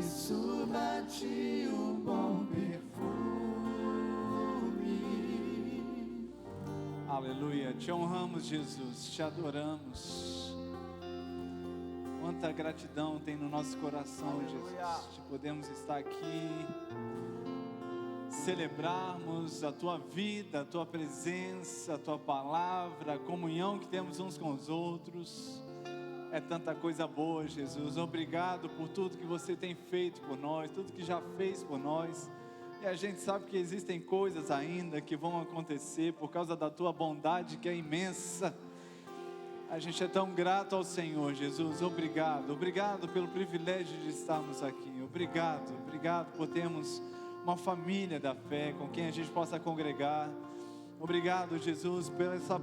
suba a ti um bom perfume. Aleluia, te honramos, Jesus, te adoramos. Quanta gratidão tem no nosso coração, Jesus, de podermos estar aqui, celebrarmos a Tua vida, a Tua presença, a Tua palavra, a comunhão que temos uns com os outros. É tanta coisa boa, Jesus. Obrigado por tudo que você tem feito por nós, tudo que já fez por nós. E a gente sabe que existem coisas ainda que vão acontecer por causa da Tua bondade, que é imensa. A gente é tão grato ao Senhor, Jesus. Obrigado, obrigado pelo privilégio de estarmos aqui. Obrigado, obrigado por termos uma família da fé com quem a gente possa congregar. Obrigado, Jesus, pela essa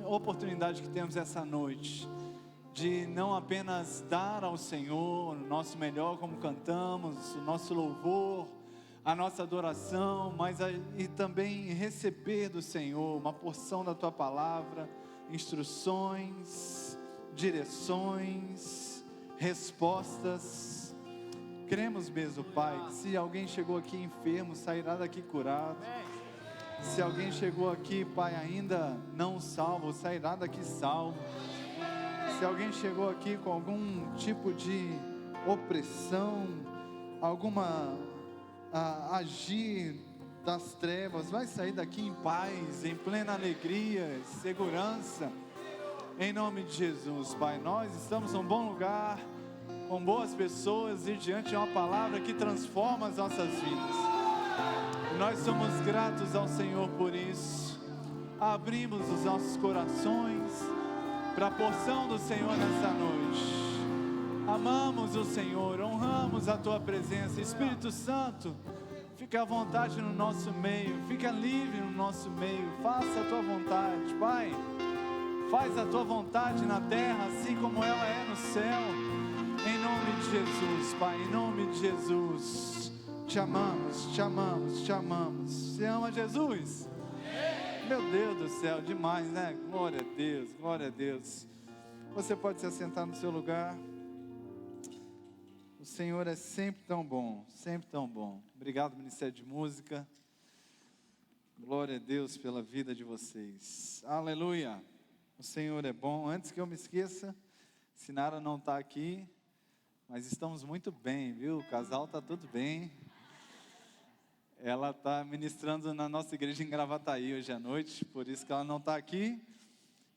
oportunidade que temos essa noite, de não apenas dar ao Senhor o nosso melhor como cantamos, o nosso louvor, a nossa adoração, mas e também receber do Senhor uma porção da Tua palavra, instruções, direções, respostas. Cremos mesmo, Pai, que se alguém chegou aqui enfermo, sairá daqui curado. Se alguém chegou aqui, Pai, ainda não salvo, sairá daqui salvo. Se alguém chegou aqui com algum tipo de opressão, alguma agir das trevas, vai sair daqui em paz, em plena alegria, segurança, em nome de Jesus, Pai. Nós estamos num bom lugar, com boas pessoas e diante de uma palavra que transforma as nossas vidas. E nós somos gratos ao Senhor por isso. Abrimos os nossos corações para a porção do Senhor nessa noite. Amamos o Senhor, honramos a Tua presença. Espírito Santo, fica à vontade no nosso meio, fica livre no nosso meio. Faça a Tua vontade, Pai. Faz a Tua vontade na terra, assim como ela é no céu. Em nome de Jesus, Pai, em nome de Jesus. Te amamos, te amamos, te amamos. Você ama Jesus? Meu Deus do céu, demais, né? Glória a Deus, glória a Deus. Você pode se assentar no seu lugar. O Senhor é sempre tão bom, sempre tão bom. Obrigado, Ministério de Música. Glória a Deus pela vida de vocês. Aleluia. O Senhor é bom. Antes que eu me esqueça, Sinara não está aqui, mas estamos muito bem, viu? O casal está tudo bem. Ela está ministrando na nossa igreja em Gravataí hoje à noite, por isso que ela não está aqui.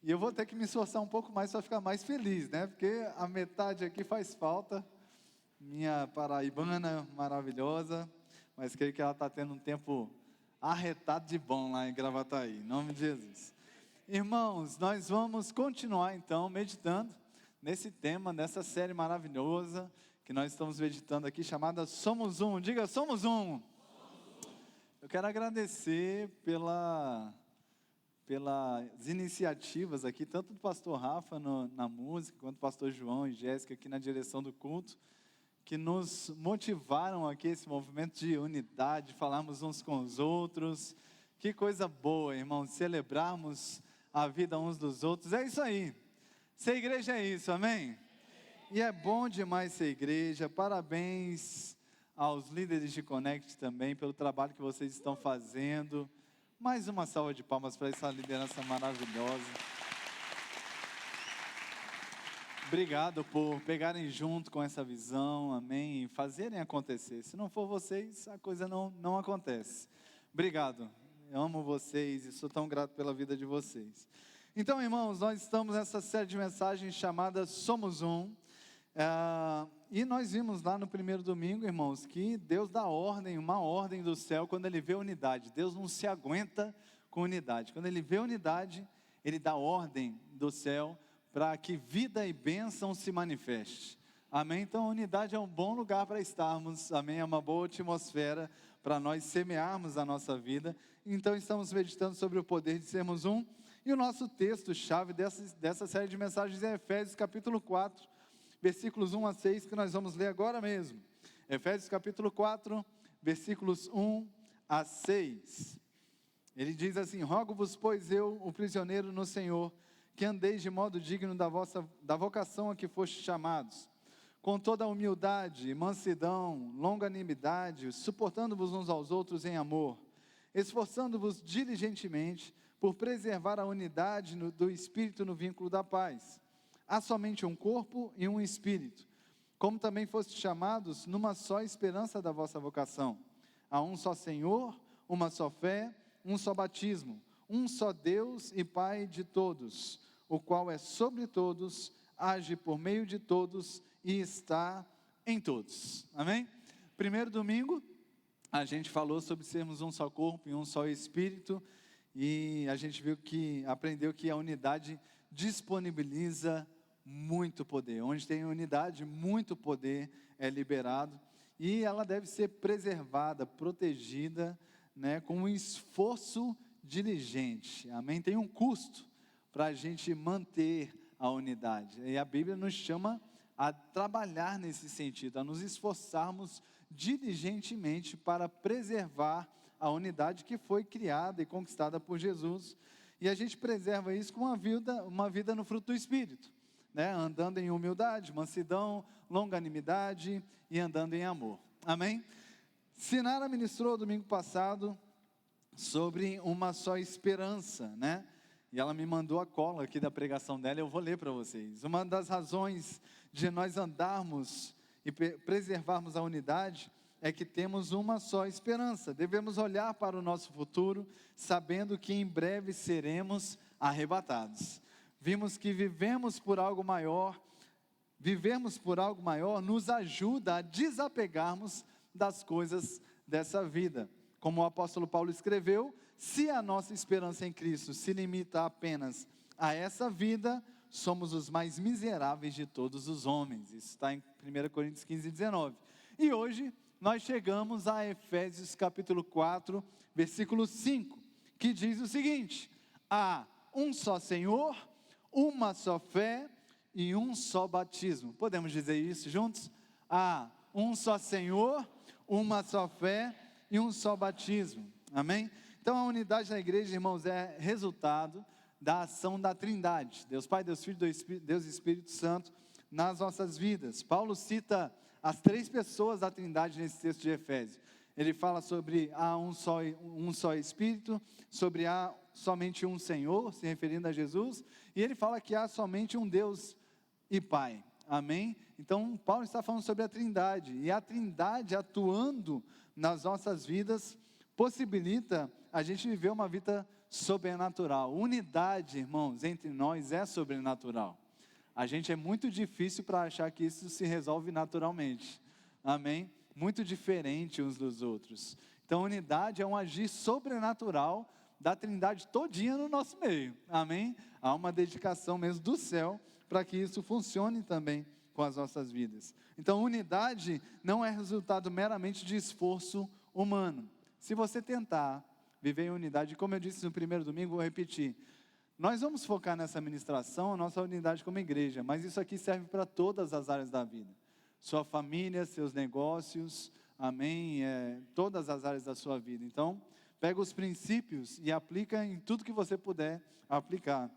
E eu vou ter que me esforçar um pouco mais para ficar mais feliz, né? Porque a metade aqui faz falta. Minha paraibana maravilhosa, mas creio que ela está tendo um tempo arretado de bom lá em Gravataí, em nome de Jesus. Irmãos, nós vamos continuar então meditando nesse tema, nessa série maravilhosa que nós estamos meditando aqui, chamada Somos Um. Diga, Somos Um. Eu quero agradecer pelas iniciativas aqui, tanto do pastor Rafa na música, quanto do pastor João e Jéssica aqui na direção do culto, que nos motivaram aqui esse movimento de unidade, falarmos uns com os outros. Que coisa boa, irmãos, celebrarmos a vida uns dos outros. É isso aí, ser igreja é isso, amém? E é bom demais ser igreja. Parabéns aos líderes de Connect também, pelo trabalho que vocês estão fazendo. Mais uma salva de palmas para essa liderança maravilhosa. Obrigado por pegarem junto com essa visão, amém, e fazerem acontecer. Se não for vocês, a coisa não acontece. Obrigado, eu amo vocês e sou tão grato pela vida de vocês. Então, irmãos, nós estamos nessa série de mensagens chamada Somos Um. E nós vimos lá no primeiro domingo, irmãos, que Deus dá ordem, uma ordem do céu quando Ele vê unidade. Deus não se aguenta com unidade. Quando Ele vê unidade, Ele dá ordem do céu para que vida e bênção se manifeste. Amém? Então a unidade é um bom lugar para estarmos, amém? É uma boa atmosfera para nós semearmos a nossa vida. Então estamos meditando sobre o poder de sermos um. E o nosso texto-chave dessa série de mensagens é Efésios capítulo 4, versículos 1 a 6, que nós vamos ler agora mesmo. Efésios capítulo 4, versículos 1 a 6. Ele diz assim: rogo-vos, pois eu, o prisioneiro no Senhor, que andeis de modo digno da vocação a que fostes chamados, com toda a humildade, mansidão, longanimidade, suportando-vos uns aos outros em amor, esforçando-vos diligentemente por preservar a unidade do Espírito no vínculo da paz. Há somente um corpo e um Espírito, como também fostes chamados numa só esperança da vossa vocação. Há um só Senhor, uma só fé, um só batismo, um só Deus e Pai de todos, o qual é sobre todos, age por meio de todos e está em todos. Amém? Primeiro domingo, a gente falou sobre sermos um só corpo e um só Espírito, e a gente aprendeu que a unidade disponibiliza muito poder. Onde tem unidade, muito poder é liberado, e ela deve ser preservada, protegida, né, com um esforço diligente. Amém? Tem um custo para a gente manter a unidade, e a Bíblia nos chama a trabalhar nesse sentido, a nos esforçarmos diligentemente para preservar a unidade que foi criada e conquistada por Jesus, e a gente preserva isso com uma vida no fruto do Espírito, né? Andando em humildade, mansidão, longanimidade e andando em amor. Amém? Sinara ministrou domingo passado sobre uma só esperança, né? E ela me mandou a cola aqui da pregação dela, eu vou ler para vocês. Uma das razões de nós andarmos e preservarmos a unidade é que temos uma só esperança. Devemos olhar para o nosso futuro, sabendo que em breve seremos arrebatados. Vimos que vivermos por algo maior nos ajuda a desapegarmos das coisas dessa vida. Como o apóstolo Paulo escreveu, se a nossa esperança em Cristo se limita apenas a essa vida, somos os mais miseráveis de todos os homens. Isso está em 1 Coríntios 15, 19. E hoje nós chegamos a Efésios capítulo 4, versículo 5, que diz o seguinte: há um só Senhor, uma só fé e um só batismo. Podemos dizer isso juntos? Há um só Senhor, uma só fé e um só batismo. Amém? Então a unidade da igreja, irmãos, é resultado da ação da Trindade, Deus Pai, Deus Filho, Deus Espírito Santo, nas nossas vidas. Paulo cita as três pessoas da Trindade nesse texto de Efésios. Ele fala sobre há um só Espírito, sobre há somente um Senhor, se referindo a Jesus, e ele fala que há somente um Deus e Pai. Amém? Então Paulo está falando sobre a Trindade, e a Trindade atuando nas nossas vidas possibilita a gente viver uma vida sobrenatural. Unidade, irmãos, entre nós é sobrenatural. A gente é muito difícil para achar que isso se resolve naturalmente. Amém? Muito diferente uns dos outros. Então, unidade é um agir sobrenatural da Trindade todinha no nosso meio. Amém? Há uma dedicação mesmo do céu para que isso funcione também com as nossas vidas. Então, unidade não é resultado meramente de esforço humano. Se você tentar viver em unidade, como eu disse no primeiro domingo, vou repetir, nós vamos focar nessa ministração, a nossa unidade como igreja, mas isso aqui serve para todas as áreas da vida, sua família, seus negócios, amém, todas as áreas da sua vida. Então, pega os princípios e aplica em tudo que você puder aplicar.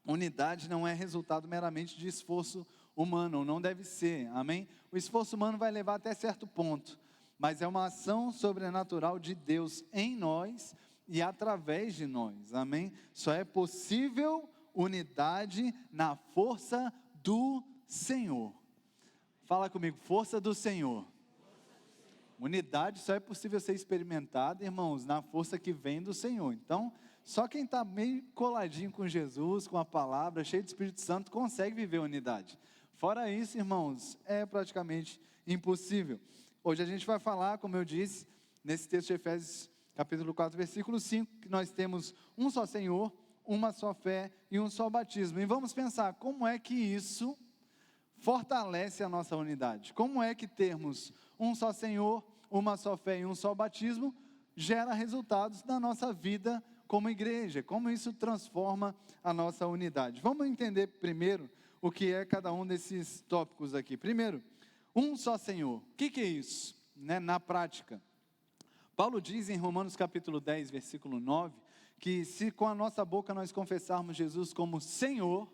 Unidade não é resultado meramente de esforço humano, não deve ser, amém? O esforço humano vai levar até certo ponto, mas é uma ação sobrenatural de Deus em nós e através de nós, amém? Só é possível unidade na força do Senhor. Fala comigo, força do Senhor. Unidade só é possível ser experimentada, irmãos, na força que vem do Senhor. Então, só quem está meio coladinho com Jesus, com a palavra, cheio do Espírito Santo, consegue viver unidade. Fora isso, irmãos, é praticamente impossível. Hoje a gente vai falar, como eu disse, nesse texto de Efésios, capítulo 4, versículo 5, que nós temos um só Senhor, uma só fé e um só batismo. E vamos pensar, como é que isso fortalece a nossa unidade? Como é que termos um só Senhor, uma só fé e um só batismo, gera resultados na nossa vida como igreja? Como isso transforma a nossa unidade? Vamos entender primeiro o que é cada um desses tópicos aqui. Primeiro, um só Senhor. O que é isso, né, na prática? Paulo diz em Romanos capítulo 10, versículo 9, que se com a nossa boca nós confessarmos Jesus como Senhor,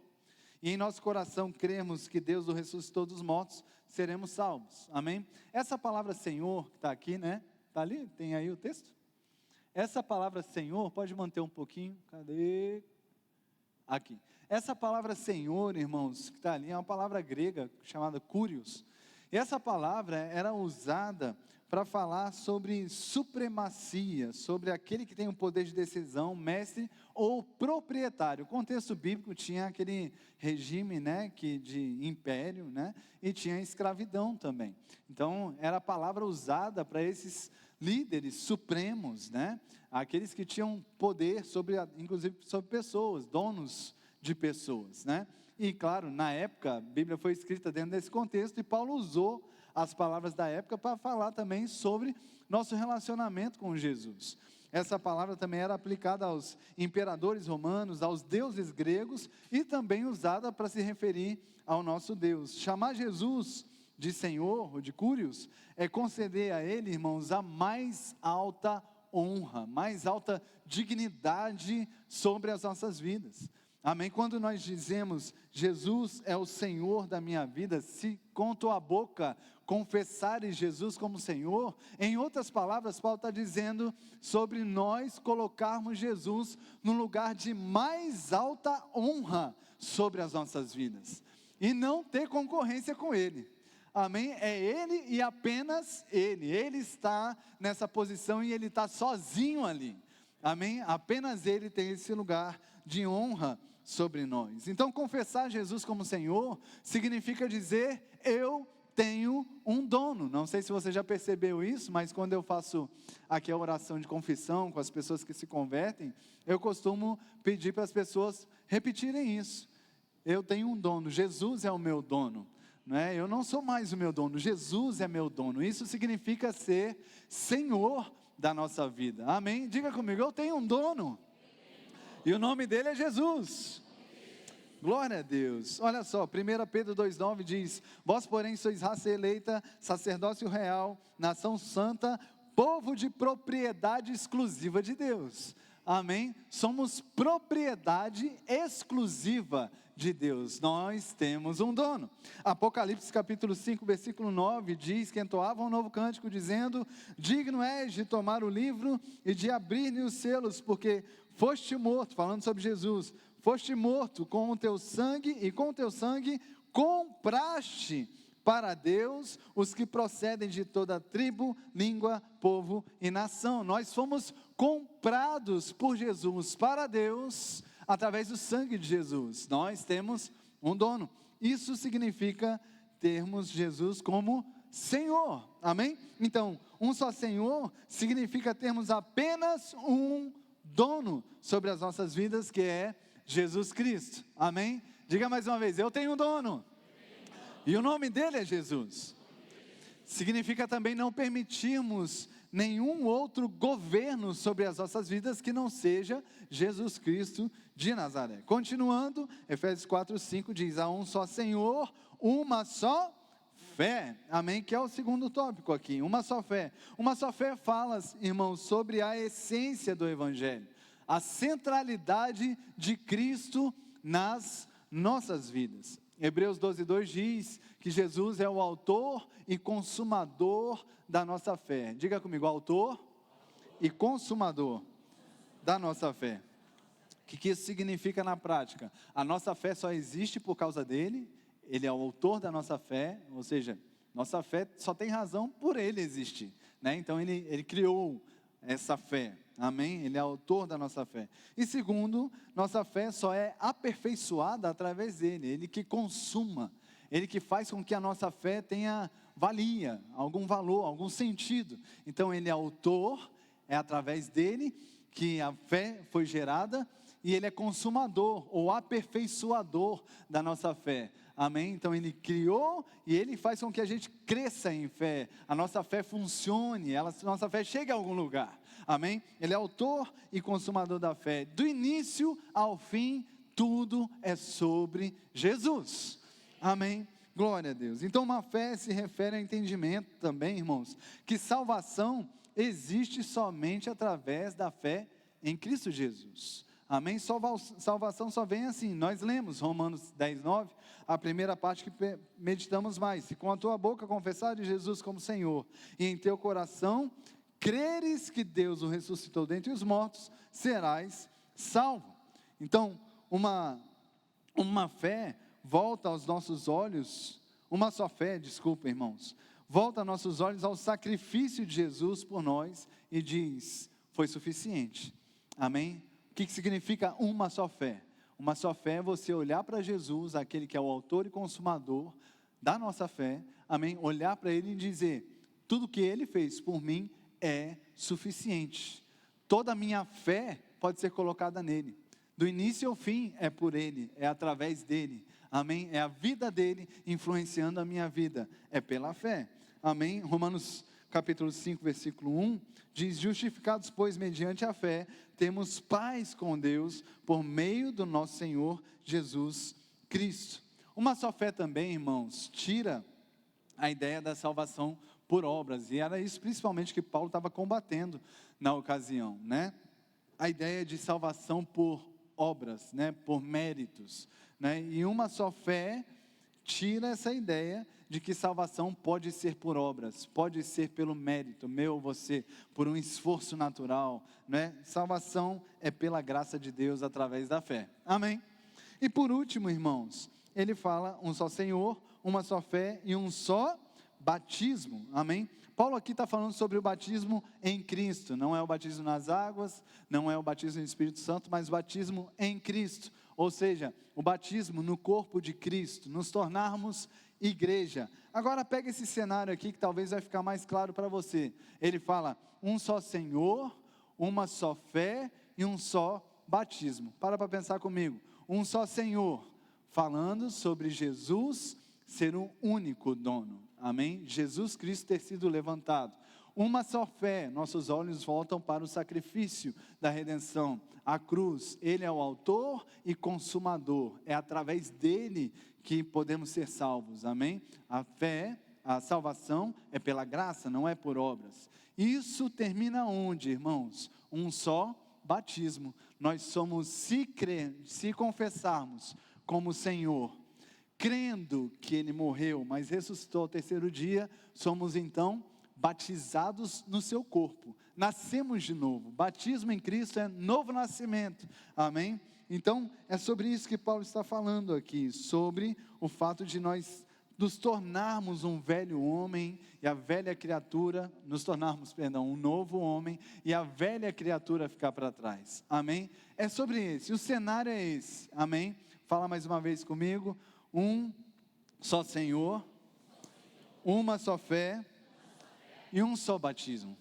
e em nosso coração cremos que Deus o ressuscitou dos mortos, seremos salvos. Amém? Essa palavra Senhor, que está aqui, né? Está ali? Tem aí o texto? Essa palavra Senhor, pode manter um pouquinho, cadê? Aqui. Essa palavra Senhor, irmãos, que está ali, é uma palavra grega chamada Kyrios. E essa palavra era usada para falar sobre supremacia, sobre aquele que tem o poder de decisão, mestre ou proprietário. O contexto bíblico tinha aquele regime, né, de império, né, e tinha escravidão também. Então, era a palavra usada para esses líderes supremos, né, aqueles que tinham poder sobre, inclusive sobre pessoas, donos de pessoas, né. E claro, na época, a Bíblia foi escrita dentro desse contexto, e Paulo usou as palavras da época para falar também sobre nosso relacionamento com Jesus. Essa palavra também era aplicada aos imperadores romanos, aos deuses gregos, e também usada para se referir ao nosso Deus. Chamar Jesus de Senhor, ou de Kyrios, é conceder a Ele, irmãos, a mais alta honra, mais alta dignidade sobre as nossas vidas. Amém? Quando nós dizemos, Jesus é o Senhor da minha vida, se com tua boca confessares Jesus como Senhor, em outras palavras, Paulo está dizendo sobre nós colocarmos Jesus no lugar de mais alta honra sobre as nossas vidas, e não ter concorrência com Ele. Amém? É Ele e apenas Ele. Ele está nessa posição e Ele está sozinho ali. Amém? Apenas Ele tem esse lugar de honra sobre nós. Então, confessar Jesus como Senhor significa dizer, eu tenho um dono. Não sei se você já percebeu isso, mas quando eu faço aqui a oração de confissão com as pessoas que se convertem, eu costumo pedir para as pessoas repetirem isso. Eu tenho um dono, Jesus é o meu dono. Não é? Eu não sou mais o meu dono, Jesus é meu dono. Isso significa ser Senhor da nossa vida. Amém? Diga comigo, eu tenho um dono. E o nome dele é Jesus. Glória a Deus. Olha só, 1 Pedro 2,9 diz, vós porém sois raça eleita, sacerdócio real, nação santa, povo de propriedade exclusiva de Deus. Amém? Somos propriedade exclusiva de Deus. Nós temos um dono. Apocalipse capítulo 5, versículo 9 diz que entoavam um novo cântico dizendo, digno és de tomar o livro e de abrir-lhe os selos, porque foste morto, falando sobre Jesus, foste morto com o teu sangue, e com o teu sangue compraste para Deus os que procedem de toda tribo, língua, povo e nação. Nós fomos comprados por Jesus para Deus, através do sangue de Jesus. Nós temos um dono. Isso significa termos Jesus como Senhor. Amém? Então, um só Senhor significa termos apenas um dono sobre as nossas vidas, que é Jesus Cristo. Amém? Diga mais uma vez, eu tenho um dono. E o nome dele é Jesus. Significa também não permitirmos nenhum outro governo sobre as nossas vidas que não seja Jesus Cristo de Nazaré. Continuando, Efésios 4:5 diz, há um só Senhor, uma só fé. Amém? Que é o segundo tópico aqui, uma só fé. Uma só fé fala, irmãos, sobre a essência do Evangelho, a centralidade de Cristo nas nossas vidas. Hebreus 12:2 diz que Jesus é o autor e consumador da nossa fé. Diga comigo, autor e consumador da nossa fé. O que isso significa na prática? A nossa fé só existe por causa dele, ele é o autor da nossa fé, ou seja, nossa fé só tem razão por ele existir, né? Então ele criou essa fé. Amém? Ele é autor da nossa fé. E segundo, nossa fé só é aperfeiçoada através dele. Ele que consuma. Ele que faz com que a nossa fé tenha valia, algum valor, algum sentido. Então ele é autor, é através dele que a fé foi gerada. E ele é consumador ou aperfeiçoador da nossa fé. Amém? Então ele criou e ele faz com que a gente cresça em fé. A nossa fé funcione, a nossa fé chegue a algum lugar. Amém? Ele é autor e consumador da fé. Do início ao fim, tudo é sobre Jesus. Amém? Glória a Deus. Então uma fé se refere ao entendimento também, irmãos, que salvação existe somente através da fé em Cristo Jesus. Amém? Salvação só vem assim. Nós lemos Romanos 10:9, a primeira parte que meditamos mais. Se com a tua boca confessares Jesus como Senhor, e em teu coração creres que Deus o ressuscitou dentre os mortos, serás salvo. Então, uma fé volta aos nossos olhos, uma só fé, desculpa, irmãos, volta nossos olhos ao sacrifício de Jesus por nós e diz: foi suficiente. Amém? O que significa uma só fé? Uma só fé é você olhar para Jesus, aquele que é o autor e consumador da nossa fé, amém? Olhar para Ele e dizer: tudo que Ele fez por mim é suficiente. Toda a minha fé pode ser colocada nele. Do início ao fim é por Ele, é através dEle, amém? É a vida dEle influenciando a minha vida, é pela fé, amém? Romanos capítulo 5, versículo 1, diz: justificados, pois, mediante a fé, temos paz com Deus, por meio do nosso Senhor Jesus Cristo. Uma só fé também, irmãos, tira a ideia da salvação por obras, e era isso principalmente que Paulo estava combatendo na ocasião, né? A ideia de salvação por obras, né? Por méritos, né? E uma só fé tira essa ideia de que salvação pode ser por obras, pode ser pelo mérito, meu ou você, por um esforço natural, né? Salvação é pela graça de Deus através da fé, amém? E por último, irmãos, ele fala um só Senhor, uma só fé e um só batismo, amém? Paulo aqui está falando sobre o batismo em Cristo, não é o batismo nas águas, não é o batismo no Espírito Santo, mas o batismo em Cristo, ou seja, o batismo no corpo de Cristo, nos tornarmos igreja. Agora pega esse cenário aqui que talvez vai ficar mais claro para você. Ele fala: um só Senhor, uma só fé e um só batismo. Para pensar comigo. Um só Senhor, falando sobre Jesus ser o único dono, amém? Jesus Cristo ter sido levantado. Uma só fé, nossos olhos voltam para o sacrifício da redenção, a cruz. Ele é o autor e consumador, é através dele que podemos ser salvos, amém? A fé, a salvação é pela graça, não é por obras. Isso termina onde, irmãos? Um só batismo. Nós somos, se confessarmos como Senhor, crendo que Ele morreu, mas ressuscitou ao terceiro dia, somos então batizados no seu corpo, nascemos de novo. Batismo em Cristo é novo nascimento, amém? Então, é sobre isso que Paulo está falando aqui, sobre o fato de nós nos tornarmos um velho homem e a velha criatura, um novo homem e a velha criatura ficar para trás, amém? É sobre esse, o cenário é esse, amém? Fala mais uma vez comigo: um só Senhor, uma só fé e um só batismo,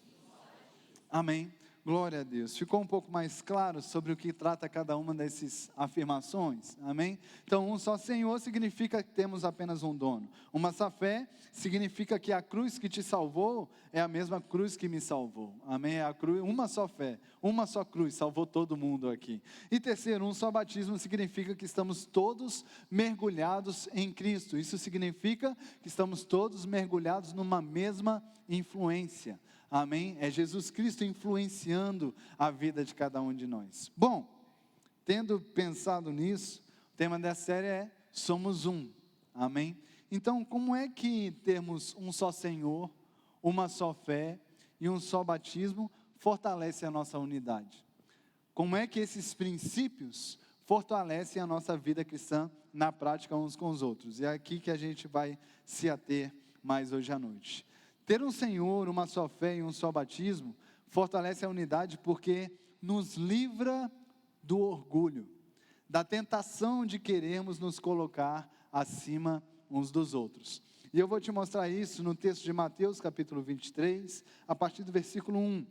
amém? Glória a Deus. Ficou um pouco mais claro sobre o que trata cada uma dessas afirmações, amém? Então, um só Senhor significa que temos apenas um dono. Uma só fé significa que a cruz que te salvou é a mesma cruz que me salvou, amém? A cruz, uma só fé, uma só cruz salvou todo mundo aqui. E terceiro, um só batismo significa que estamos todos mergulhados em Cristo. Isso significa que estamos todos mergulhados numa mesma influência, amém? É Jesus Cristo influenciando a vida de cada um de nós. Bom, tendo pensado nisso, o tema dessa série é Somos Um, amém? Então, como é que termos um só Senhor, uma só fé e um só batismo fortalece a nossa unidade? Como é que esses princípios fortalecem a nossa vida cristã na prática uns com os outros? É aqui que a gente vai se ater mais hoje à noite. Ter um Senhor, uma só fé e um só batismo fortalece a unidade porque nos livra do orgulho, da tentação de querermos nos colocar acima uns dos outros. E eu vou te mostrar isso no texto de Mateus capítulo 23, a partir do versículo 1.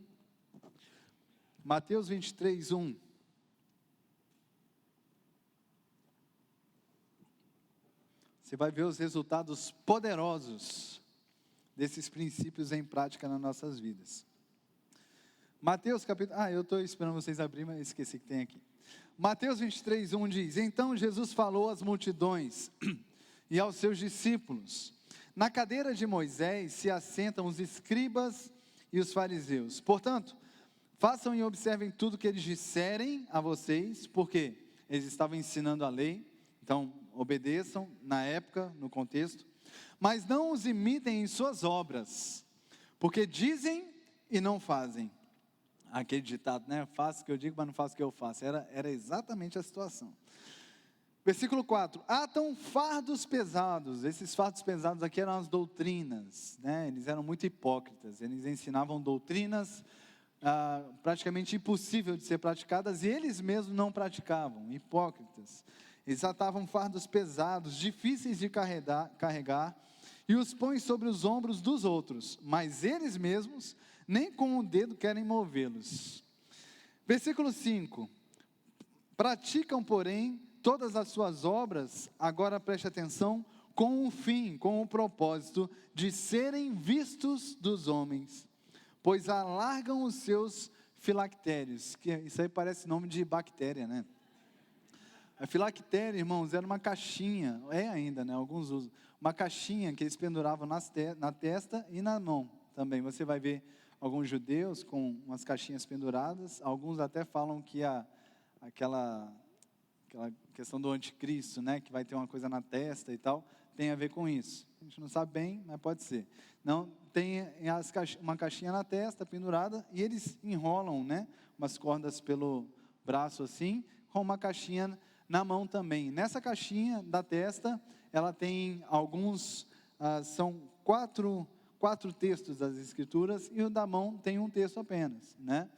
Mateus 23, 1. Você vai ver os resultados poderosos desses princípios em prática nas nossas vidas. Mateus capítulo... eu estou esperando vocês abrirem, mas esqueci que tem aqui. Mateus 23, 1 diz: então Jesus falou às multidões e aos seus discípulos: na cadeira de Moisés se assentam os escribas e os fariseus. Portanto, Façam e observem tudo que eles disserem a vocês, porque eles estavam ensinando a lei, então obedeçam na época, no contexto, mas não os imitem em suas obras, porque dizem e não fazem. Aquele ditado, né? Faço o que eu digo, mas não faço o que eu faço. Era exatamente a situação. Versículo 4, atam fardos pesados. Esses fardos pesados aqui eram as doutrinas, né? Eles eram muito hipócritas, eles ensinavam doutrinas praticamente impossível de ser praticadas, e eles mesmos não praticavam, hipócritas. Eles atavam fardos pesados, difíceis de carregar, e os põem sobre os ombros dos outros, mas eles mesmos nem com o dedo querem movê-los. Versículo 5, praticam, porém, todas as suas obras, agora preste atenção, com um fim, com o propósito de serem vistos dos homens, pois alargam os seus filactérios, que isso aí parece nome de bactéria, né? A filactéria, irmãos, era uma caixinha, é ainda, né? Alguns usam, uma caixinha que eles penduravam na testa e na mão também. Você vai ver alguns judeus com umas caixinhas penduradas, alguns até falam que aquela questão do anticristo, né, que vai ter uma coisa na testa e tal, tem a ver com isso. A gente não sabe bem, mas pode ser. Não, tem uma caixinha na testa pendurada e eles enrolam, né, umas cordas pelo braço assim, com uma caixinha na mão também. Nessa caixinha da testa, ela tem são quatro textos das Escrituras, e o da mão tem um texto apenas, né?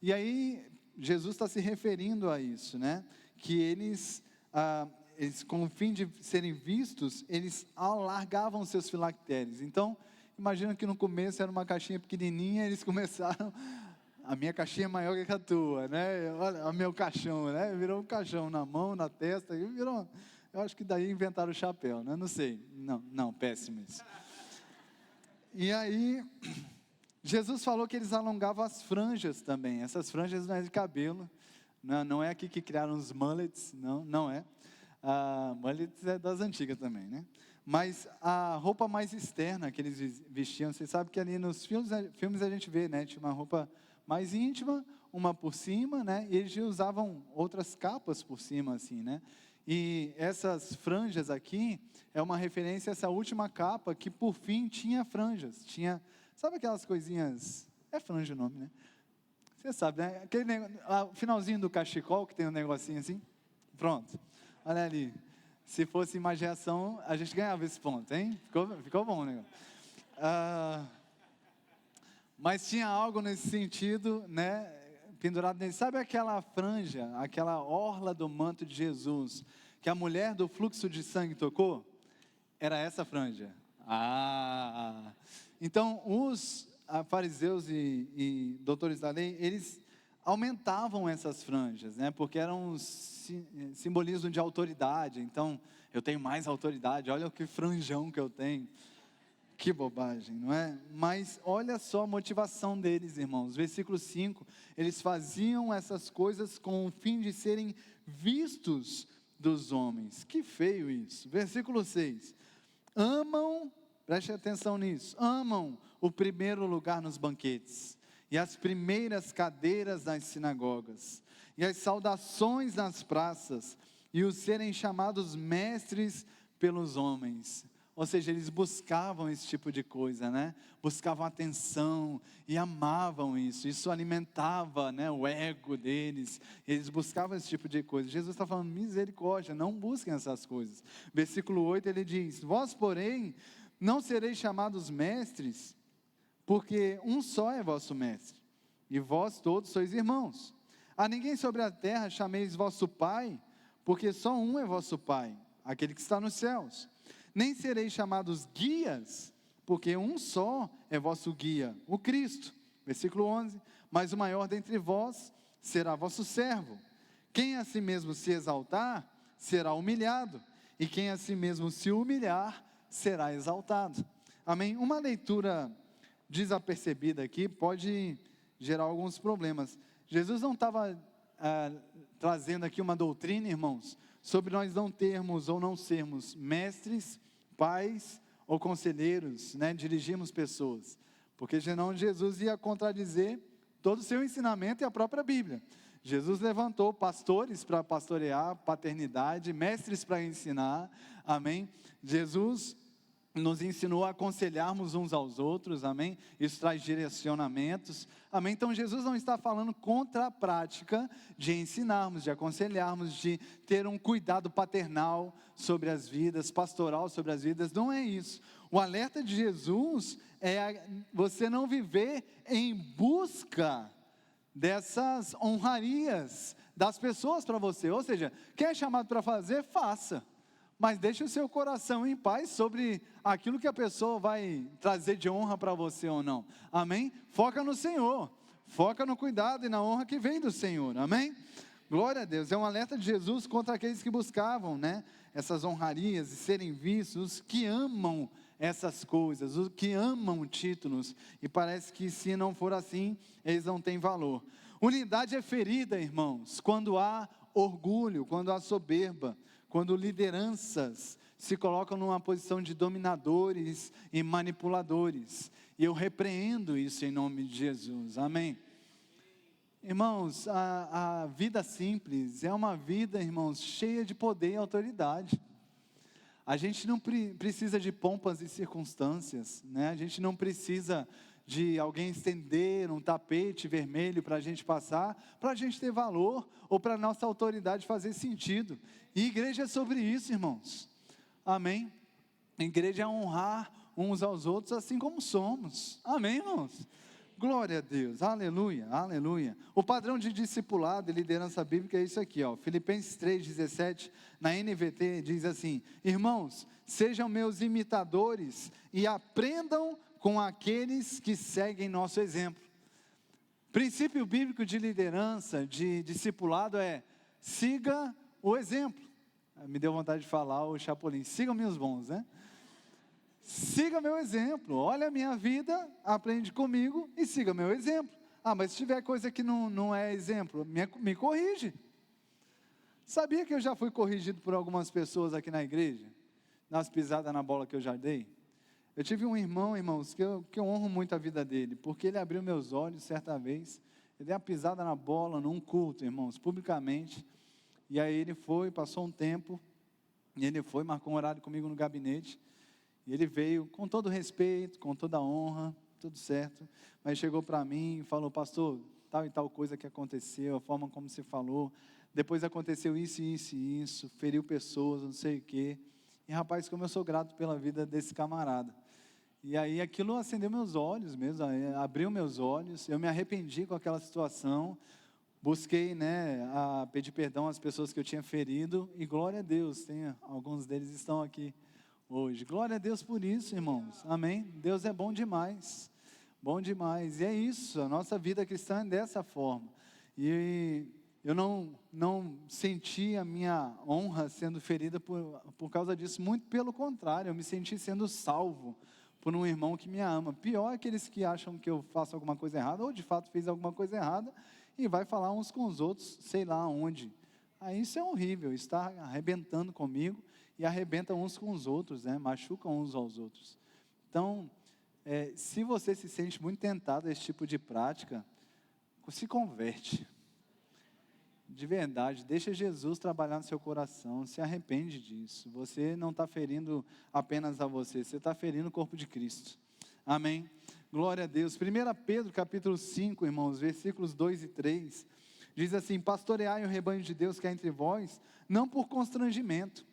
E aí, Jesus está se referindo a isso, né? Que eles, com o fim de serem vistos, eles alargavam seus filactérios. Então, imagina que no começo era uma caixinha pequenininha, eles começaram, a minha caixinha é maior que a tua, né? Olha, o meu caixão, né? Virou um caixão na mão, na testa, virou, eu acho que daí inventaram o chapéu, né? Não sei, não, péssimo isso. E aí, Jesus falou que eles alongavam as franjas também. Essas franjas não é de cabelo, não é aqui que criaram os mullets, não é. Mullets é das antigas também, né? Mas a roupa mais externa que eles vestiam, você sabe que ali nos filmes a gente vê, né? Tinha uma roupa mais íntima, uma por cima, né? E eles usavam outras capas por cima, assim, né? E essas franjas aqui é uma referência a essa última capa que por fim tinha franjas, sabe aquelas coisinhas, é franja o nome, né? Você sabe, né? O finalzinho do cachecol que tem um negocinho assim, pronto, olha ali, se fosse imaginação a gente ganhava esse ponto, hein? Ficou bom o negócio. Mas tinha algo nesse sentido, né? Pendurado nele. Sabe aquela franja, aquela orla do manto de Jesus, que a mulher do fluxo de sangue tocou? Era essa franja. Então os fariseus e doutores da lei, eles aumentavam essas franjas, né? Porque eram simbolismo de autoridade. Então, eu tenho mais autoridade, olha que franjão que eu tenho. Que bobagem, não é? Mas olha só a motivação deles, irmãos. Versículo 5, eles faziam essas coisas com o fim de serem vistos dos homens. Que feio isso. Versículo 6, amam, preste atenção nisso, amam o primeiro lugar nos banquetes, e as primeiras cadeiras nas sinagogas, e as saudações nas praças, e os serem chamados mestres pelos homens. Ou seja, eles buscavam esse tipo de coisa, né? Buscavam atenção e amavam isso. Isso alimentava, né, o ego deles. Eles buscavam esse tipo de coisa. Jesus está falando, misericórdia, não busquem essas coisas. Versículo 8, ele diz, vós, porém, não sereis chamados mestres, porque um só é vosso mestre, e vós todos sois irmãos. A ninguém sobre a terra chameis vosso Pai, porque só um é vosso Pai, aquele que está nos céus. Nem sereis chamados guias, porque um só é vosso guia, o Cristo. Versículo 11, mas o maior dentre vós será vosso servo. Quem a si mesmo se exaltar, será humilhado, e quem a si mesmo se humilhar, será exaltado. Amém? Uma leitura desapercebida aqui pode gerar alguns problemas. Jesus não estava trazendo aqui uma doutrina, irmãos, sobre nós não termos ou não sermos mestres, pais ou conselheiros, né, dirigirmos pessoas, porque senão Jesus ia contradizer todo o seu ensinamento e a própria Bíblia. Jesus levantou pastores para pastorear, paternidade, mestres para ensinar, amém? Jesus nos ensinou a aconselharmos uns aos outros, amém? Isso traz direcionamentos, amém? Então Jesus não está falando contra a prática de ensinarmos, de aconselharmos, de ter um cuidado paternal sobre as vidas, pastoral sobre as vidas, não é isso. O alerta de Jesus é você não viver em busca dessas honrarias das pessoas para você, ou seja, quem é chamado para fazer, faça, mas deixe o seu coração em paz sobre aquilo que a pessoa vai trazer de honra para você ou não, amém? Foca no Senhor, foca no cuidado e na honra que vem do Senhor, amém? Glória a Deus, é um alerta de Jesus contra aqueles que buscavam, né, essas honrarias e serem vistos, os que amam essas coisas, os que amam títulos, e parece que se não for assim, eles não têm valor. Unidade é ferida, irmãos, quando há orgulho, quando há soberba, quando lideranças se colocam numa posição de dominadores e manipuladores, e eu repreendo isso em nome de Jesus, amém? Irmãos, a vida simples é uma vida, irmãos, cheia de poder e autoridade. A gente não precisa de pompas e circunstâncias, né? A gente não precisa de alguém estender um tapete vermelho para a gente passar, para a gente ter valor, ou para a nossa autoridade fazer sentido. E igreja é sobre isso, irmãos, amém? A igreja é honrar uns aos outros assim como somos, amém, irmãos? Glória a Deus, aleluia, aleluia. O padrão de discipulado e liderança bíblica é isso aqui, ó. Filipenses 3,17, na NVT, diz assim: irmãos, sejam meus imitadores e aprendam com aqueles que seguem nosso exemplo. Princípio bíblico de liderança, de discipulado é: siga o exemplo. Me deu vontade de falar o Chapolin, sigam meus bons, né? Siga meu exemplo, olha a minha vida, aprende comigo e siga meu exemplo. Ah, mas se tiver coisa que não é exemplo, me corrige. Sabia que eu já fui corrigido por algumas pessoas aqui na igreja? Nas pisadas na bola que eu já dei? Eu tive um irmão, irmãos, que eu honro muito a vida dele, porque ele abriu meus olhos certa vez. Eu dei uma pisada na bola num culto, irmãos, publicamente. E aí ele foi, passou um tempo, e ele foi, marcou um horário comigo no gabinete. E ele veio com todo respeito, com toda honra, tudo certo, mas chegou para mim e falou: pastor, tal e tal coisa que aconteceu, a forma como você falou, depois aconteceu isso, isso e isso, feriu pessoas, não sei o quê. E rapaz, como eu sou grato pela vida desse camarada. E aí aquilo acendeu meus olhos mesmo, abriu meus olhos, eu me arrependi com aquela situação, busquei, né, a pedir perdão às pessoas que eu tinha ferido, e glória a Deus, alguns deles estão aqui hoje. Glória a Deus por isso, irmãos, amém? Deus é bom demais, e é isso, a nossa vida cristã é dessa forma, e eu não senti a minha honra sendo ferida por causa disso, muito pelo contrário, eu me senti sendo salvo por um irmão que me ama. Pior é aqueles que acham que eu faço alguma coisa errada, ou de fato fiz alguma coisa errada, e vai falar uns com os outros, sei lá onde. Aí isso é horrível, está arrebentando comigo, e arrebenta uns com os outros, né? Machucam uns aos outros. Então, se você se sente muito tentado a esse tipo de prática, se converte. De verdade, deixa Jesus trabalhar no seu coração, se arrepende disso. Você não está ferindo apenas a você, você está ferindo o corpo de Cristo. Amém? Glória a Deus. 1 Pedro capítulo 5, irmãos, versículos 2 e 3, diz assim: pastoreai o rebanho de Deus que há entre vós, não por constrangimento,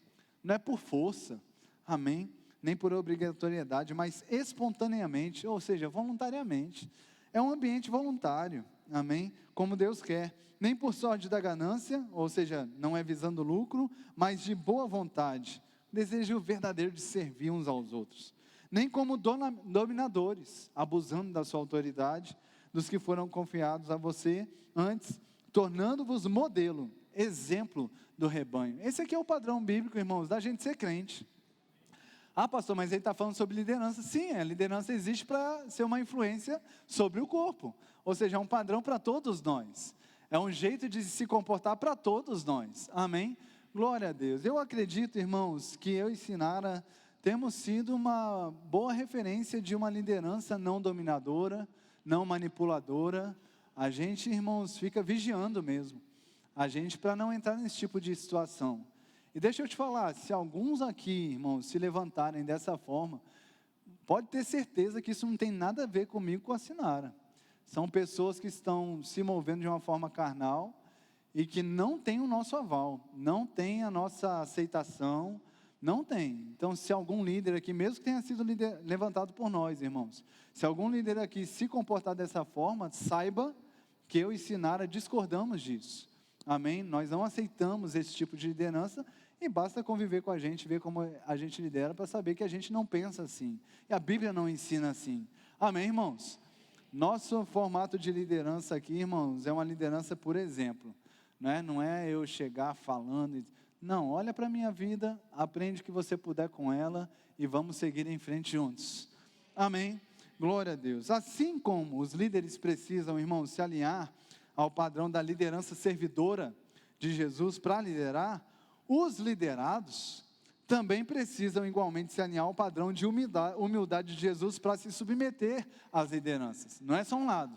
não é por força, amém? Nem por obrigatoriedade, mas espontaneamente, ou seja, voluntariamente. É um ambiente voluntário, amém? Como Deus quer, nem por sorte da ganância, ou seja, não é visando lucro, mas de boa vontade, desejo verdadeiro de servir uns aos outros, nem como dominadores, abusando da sua autoridade, dos que foram confiados a você, antes, tornando-vos modelo, exemplo do rebanho. Esse aqui é o padrão bíblico, irmãos, da gente ser crente. Ah, pastor, mas ele está falando sobre liderança. Sim, a liderança existe para ser uma influência sobre o corpo, ou seja, é um padrão para todos nós, é um jeito de se comportar para todos nós, amém? Glória a Deus. Eu acredito, irmãos, que eu e Sinara temos sido uma boa referência de uma liderança não dominadora, não manipuladora, a gente, irmãos, fica vigiando mesmo. A gente, para não entrar nesse tipo de situação. E deixa eu te falar, se alguns aqui, irmãos, se levantarem dessa forma, pode ter certeza que isso não tem nada a ver comigo, com a Sinara. São pessoas que estão se movendo de uma forma carnal e que não tem o nosso aval, não tem a nossa aceitação, não tem. Então, se algum líder aqui, mesmo que tenha sido levantado por nós, irmãos, se algum líder aqui se comportar dessa forma, saiba que eu e Sinara discordamos disso. Amém? Nós não aceitamos esse tipo de liderança e basta conviver com a gente, ver como a gente lidera para saber que a gente não pensa assim. E a Bíblia não ensina assim. Amém, irmãos? Nosso formato de liderança aqui, irmãos, é uma liderança por exemplo. Né? Não é eu chegar falando. Não, olha para a minha vida, aprende o que você puder com ela e vamos seguir em frente juntos. Amém? Glória a Deus. Assim como os líderes precisam, irmãos, se alinhar ao padrão da liderança servidora de Jesus para liderar, os liderados também precisam igualmente se alinhar ao padrão de humildade de Jesus para se submeter às lideranças. Não é só um lado,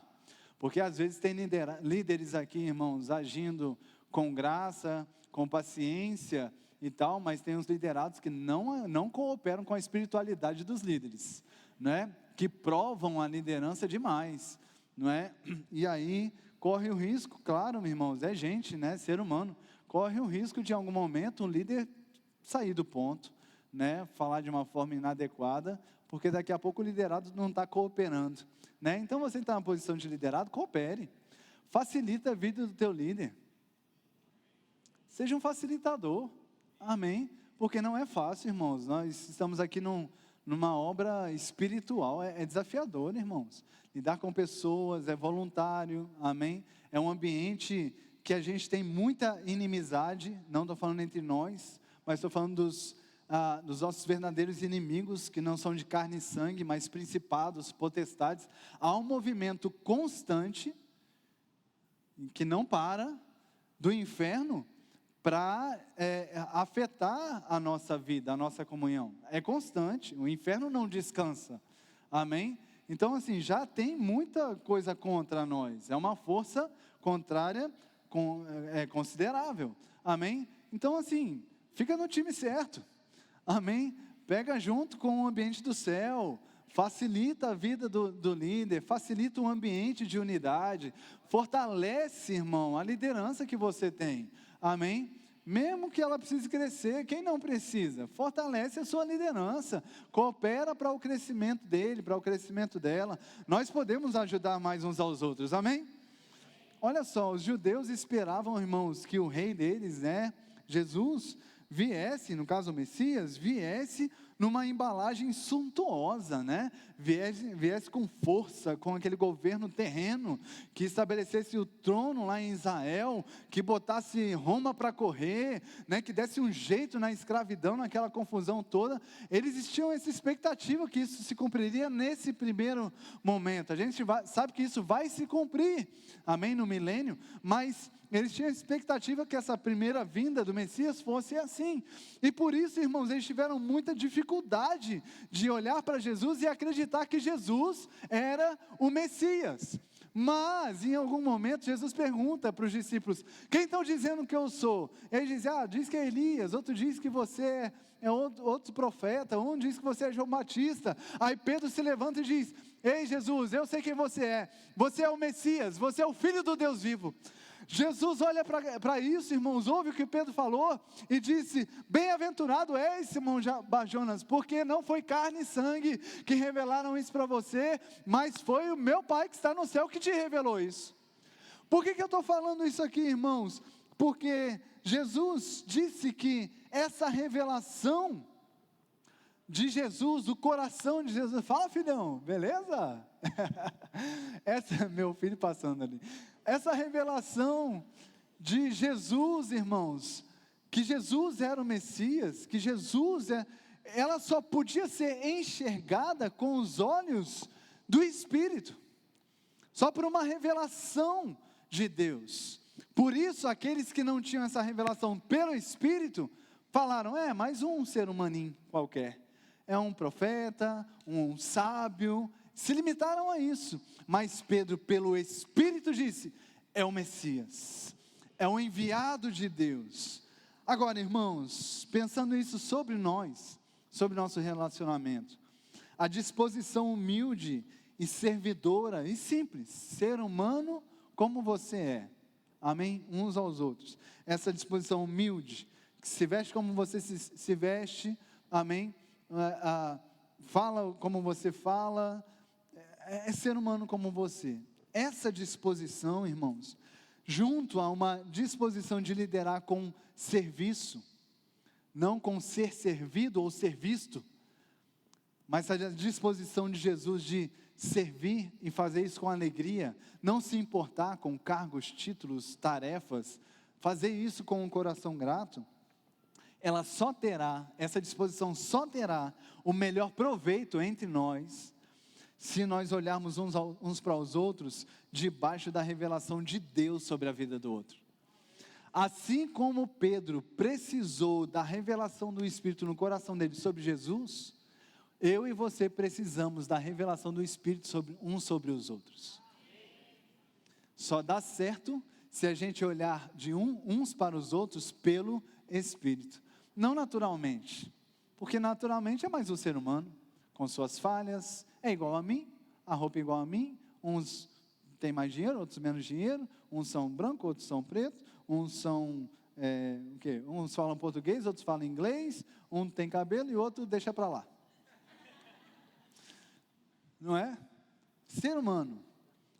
porque às vezes tem líderes aqui, irmãos, agindo com graça, com paciência e tal, mas tem os liderados que não cooperam com a espiritualidade dos líderes, né? Que provam a liderança demais, não é? E aí corre o risco, claro, irmãos, é gente, né, ser humano, corre o risco de em algum momento um líder sair do ponto, né, falar de uma forma inadequada, porque daqui a pouco o liderado não está cooperando, né? Então você está na posição de liderado, coopere, facilita a vida do teu líder, seja um facilitador, amém? Porque não é fácil, irmãos, nós estamos aqui numa obra espiritual, é desafiador, irmãos, lidar com pessoas, é voluntário, amém? É um ambiente que a gente tem muita inimizade, não estou falando entre nós, mas estou falando dos nossos verdadeiros inimigos, que não são de carne e sangue, mas principados, potestades. Há um movimento constante, que não para, do inferno, para afetar a nossa vida, a nossa comunhão. É constante, o inferno não descansa, amém? Então assim, já tem muita coisa contra nós, é uma força contrária considerável, amém? Então assim, fica no time certo, amém? Pega junto com o ambiente do céu, facilita a vida do líder, facilita um ambiente de unidade, fortalece, irmão, a liderança que você tem, amém? Mesmo que ela precise crescer, quem não precisa? Fortalece a sua liderança, coopera para o crescimento dele, para o crescimento dela. Nós podemos ajudar mais uns aos outros, amém? Olha só, os judeus esperavam, irmãos, que o rei deles, né, Jesus, viesse, no caso o Messias, viesse numa embalagem suntuosa, né? Viesse com força, com aquele governo terreno, que estabelecesse o trono lá em Israel, que botasse Roma para correr, né? Que desse um jeito na escravidão, naquela confusão toda. Eles tinham essa expectativa que isso se cumpriria nesse primeiro momento. A gente sabe que isso vai se cumprir, amém, no milênio, mas eles tinham a expectativa que essa primeira vinda do Messias fosse assim, e por isso, irmãos, eles tiveram muita dificuldade de olhar para Jesus e acreditar que Jesus era o Messias. Mas, em algum momento, Jesus pergunta para os discípulos: quem estão dizendo que eu sou? Eles dizem: diz que é Elias, outro diz que você é outro profeta, um diz que você é João Batista. Aí Pedro se levanta e diz: ei Jesus, eu sei quem você é o Messias, você é o Filho do Deus vivo. Jesus olha para isso, irmãos, ouve o que Pedro falou e disse: bem-aventurado és, Simão Barjonas, porque não foi carne e sangue que revelaram isso para você, mas foi o meu Pai que está no céu que te revelou isso. Por que eu estou falando isso aqui, irmãos? Porque Jesus disse que essa revelação de Jesus, o coração de Jesus, fala filhão, beleza? Meu filho passando ali. Essa revelação de Jesus, irmãos, que Jesus era o Messias, que Jesus ela só podia ser enxergada com os olhos do Espírito, só por uma revelação de Deus. Por isso, aqueles que não tinham essa revelação pelo Espírito, falaram: mais um ser humaninho qualquer, é um profeta, um sábio, se limitaram a isso, mas Pedro, pelo Espírito, disse: é o Messias, é o enviado de Deus. Agora, irmãos, pensando isso sobre nós, sobre nosso relacionamento, a disposição humilde e servidora e simples, ser humano como você é, amém? Uns aos outros, essa disposição humilde, que se veste como você se veste, amém? Fala como você fala, é ser humano como você. Essa disposição, irmãos, junto a uma disposição de liderar com serviço, não com ser servido ou ser visto, mas a disposição de Jesus de servir e fazer isso com alegria, não se importar com cargos, títulos, tarefas, fazer isso com um coração grato, essa disposição só terá o melhor proveito entre nós, se nós olharmos uns para os outros, debaixo da revelação de Deus sobre a vida do outro. Assim como Pedro precisou da revelação do Espírito no coração dele sobre Jesus, eu e você precisamos da revelação do Espírito uns sobre os outros. Só dá certo se a gente olhar de uns para os outros pelo Espírito. Não naturalmente, porque naturalmente é mais um ser humano, com suas falhas, é igual a mim, a roupa é igual a mim, uns têm mais dinheiro, outros menos dinheiro, uns são brancos, outros são pretos, uns são, uns falam português, outros falam inglês, um tem cabelo e outro deixa para lá. Não é? Ser humano.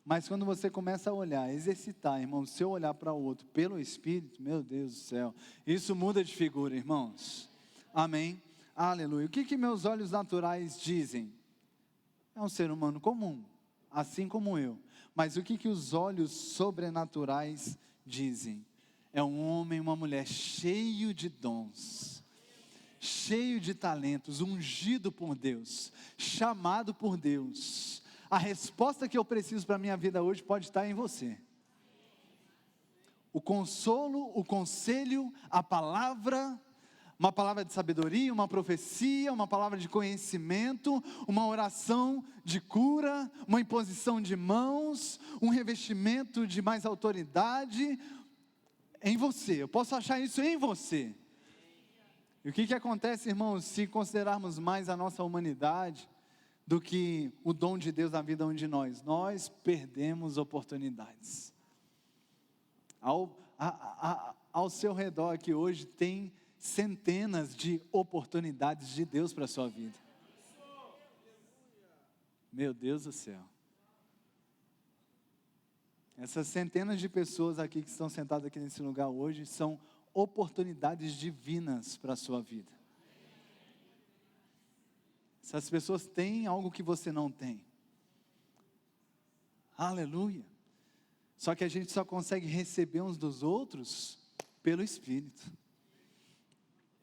Mas quando você começa a olhar, exercitar, irmão, se eu olhar para o outro pelo Espírito, meu Deus do céu, isso muda de figura, irmãos. Amém? Aleluia. O que meus olhos naturais dizem? É um ser humano comum, assim como eu. Mas o que os olhos sobrenaturais dizem? É um homem e uma mulher cheio de dons, cheio de talentos, ungido por Deus, chamado por Deus. A resposta que eu preciso para a minha vida hoje pode estar em você. O consolo, o conselho, a palavra, uma palavra de sabedoria, uma profecia, uma palavra de conhecimento, uma oração de cura, uma imposição de mãos, um revestimento de mais autoridade, em você. Eu posso achar isso em você. E o que acontece, irmãos, se considerarmos mais a nossa humanidade do que o dom de Deus na vida de nós? Nós perdemos oportunidades. Ao seu redor aqui hoje tem centenas de oportunidades de Deus para a sua vida. Meu Deus do céu. Essas centenas de pessoas aqui que estão sentadas aqui nesse lugar hoje são oportunidades divinas para a sua vida. Essas pessoas têm algo que você não tem. Aleluia. Só que a gente só consegue receber uns dos outros pelo Espírito.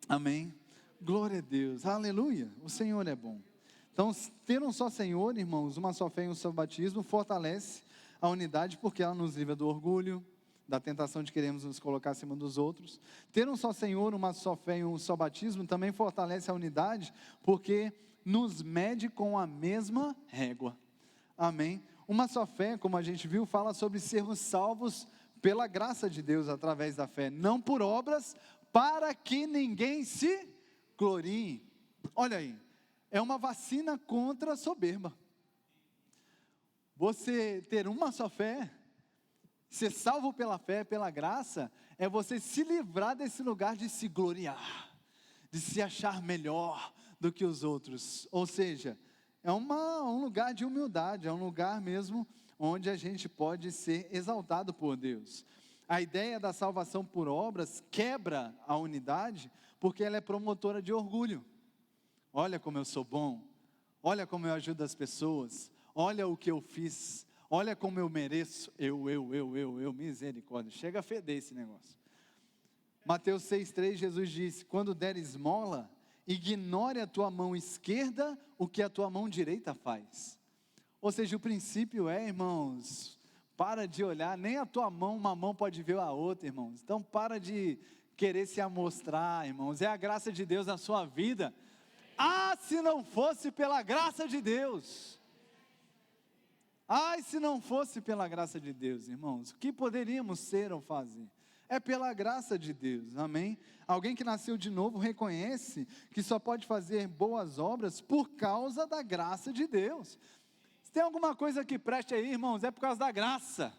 Amém. Glória a Deus. Aleluia. O Senhor é bom. Então, ter um só Senhor, irmãos, uma só fé e um só batismo, fortalece a unidade, porque ela nos livra do orgulho, da tentação de querermos nos colocar acima dos outros. Ter um só Senhor, uma só fé e um só batismo também fortalece a unidade, porque nos mede com a mesma régua. Amém? Uma só fé, como a gente viu, fala sobre sermos salvos pela graça de Deus através da fé, não por obras, para que ninguém se glorie. Olha aí, é uma vacina contra a soberba. Você ter uma só fé, ser salvo pela fé, pela graça, é você se livrar desse lugar de se gloriar, de se achar melhor do que os outros. Ou seja, é um lugar de humildade, é um lugar mesmo onde a gente pode ser exaltado por Deus. A ideia da salvação por obras quebra a unidade, porque ela é promotora de orgulho. Olha como eu sou bom, olha como eu ajudo as pessoas, olha o que eu fiz, olha como eu mereço, eu, misericórdia, chega a feder esse negócio. Mateus 6,3, Jesus disse: quando der esmola, ignore a tua mão esquerda o que a tua mão direita faz. Ou seja, o princípio é, irmãos, para de olhar, nem a tua mão, uma mão pode ver a outra, irmãos. Então para de querer se amostrar, irmãos, é a graça de Deus na sua vida. Ah, se não fosse pela graça de Deus. Ai, se não fosse pela graça de Deus, irmãos, o que poderíamos ser ou fazer? É pela graça de Deus, amém? Alguém que nasceu de novo reconhece que só pode fazer boas obras por causa da graça de Deus. Se tem alguma coisa que preste aí, irmãos, é por causa da graça.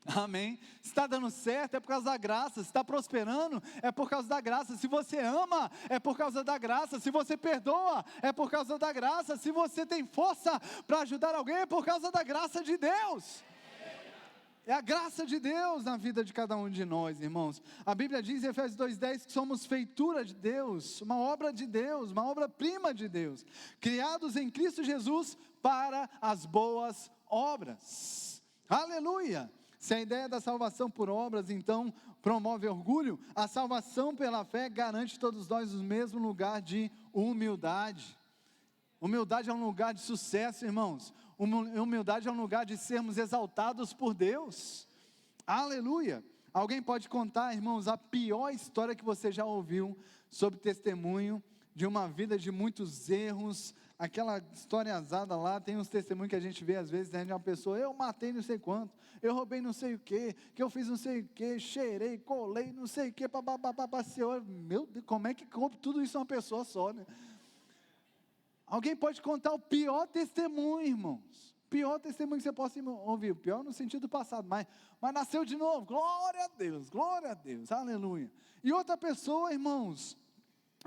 Amém? Se está dando certo, é por causa da graça. Se está prosperando, é por causa da graça. Se você ama, é por causa da graça. Se você perdoa, é por causa da graça. Se você tem força para ajudar alguém, é por causa da graça de Deus. É a graça de Deus na vida de cada um de nós, irmãos. A Bíblia diz em Efésios 2:10 que somos feitura de Deus, uma obra de Deus, uma obra-prima de Deus, criados em Cristo Jesus para as boas obras. Aleluia! Se a ideia da salvação por obras, então, promove orgulho, a salvação pela fé garante todos nós o mesmo lugar de humildade. Humildade é um lugar de sucesso, irmãos. Humildade é um lugar de sermos exaltados por Deus. Aleluia! Alguém pode contar, irmãos, a pior história que você já ouviu sobre testemunho de uma vida de muitos erros, aquela história azada lá, tem uns testemunhos que a gente vê às vezes, né, de uma pessoa, eu matei não sei quanto, eu roubei não sei o que eu fiz não sei o que, cheirei, colei, não sei o que, Senhor, meu Deus, como é que coube tudo isso uma pessoa só, né? Alguém pode contar o pior testemunho, irmãos, pior testemunho que você possa ouvir, pior no sentido passado, mas nasceu de novo, glória a Deus, aleluia. E outra pessoa, irmãos,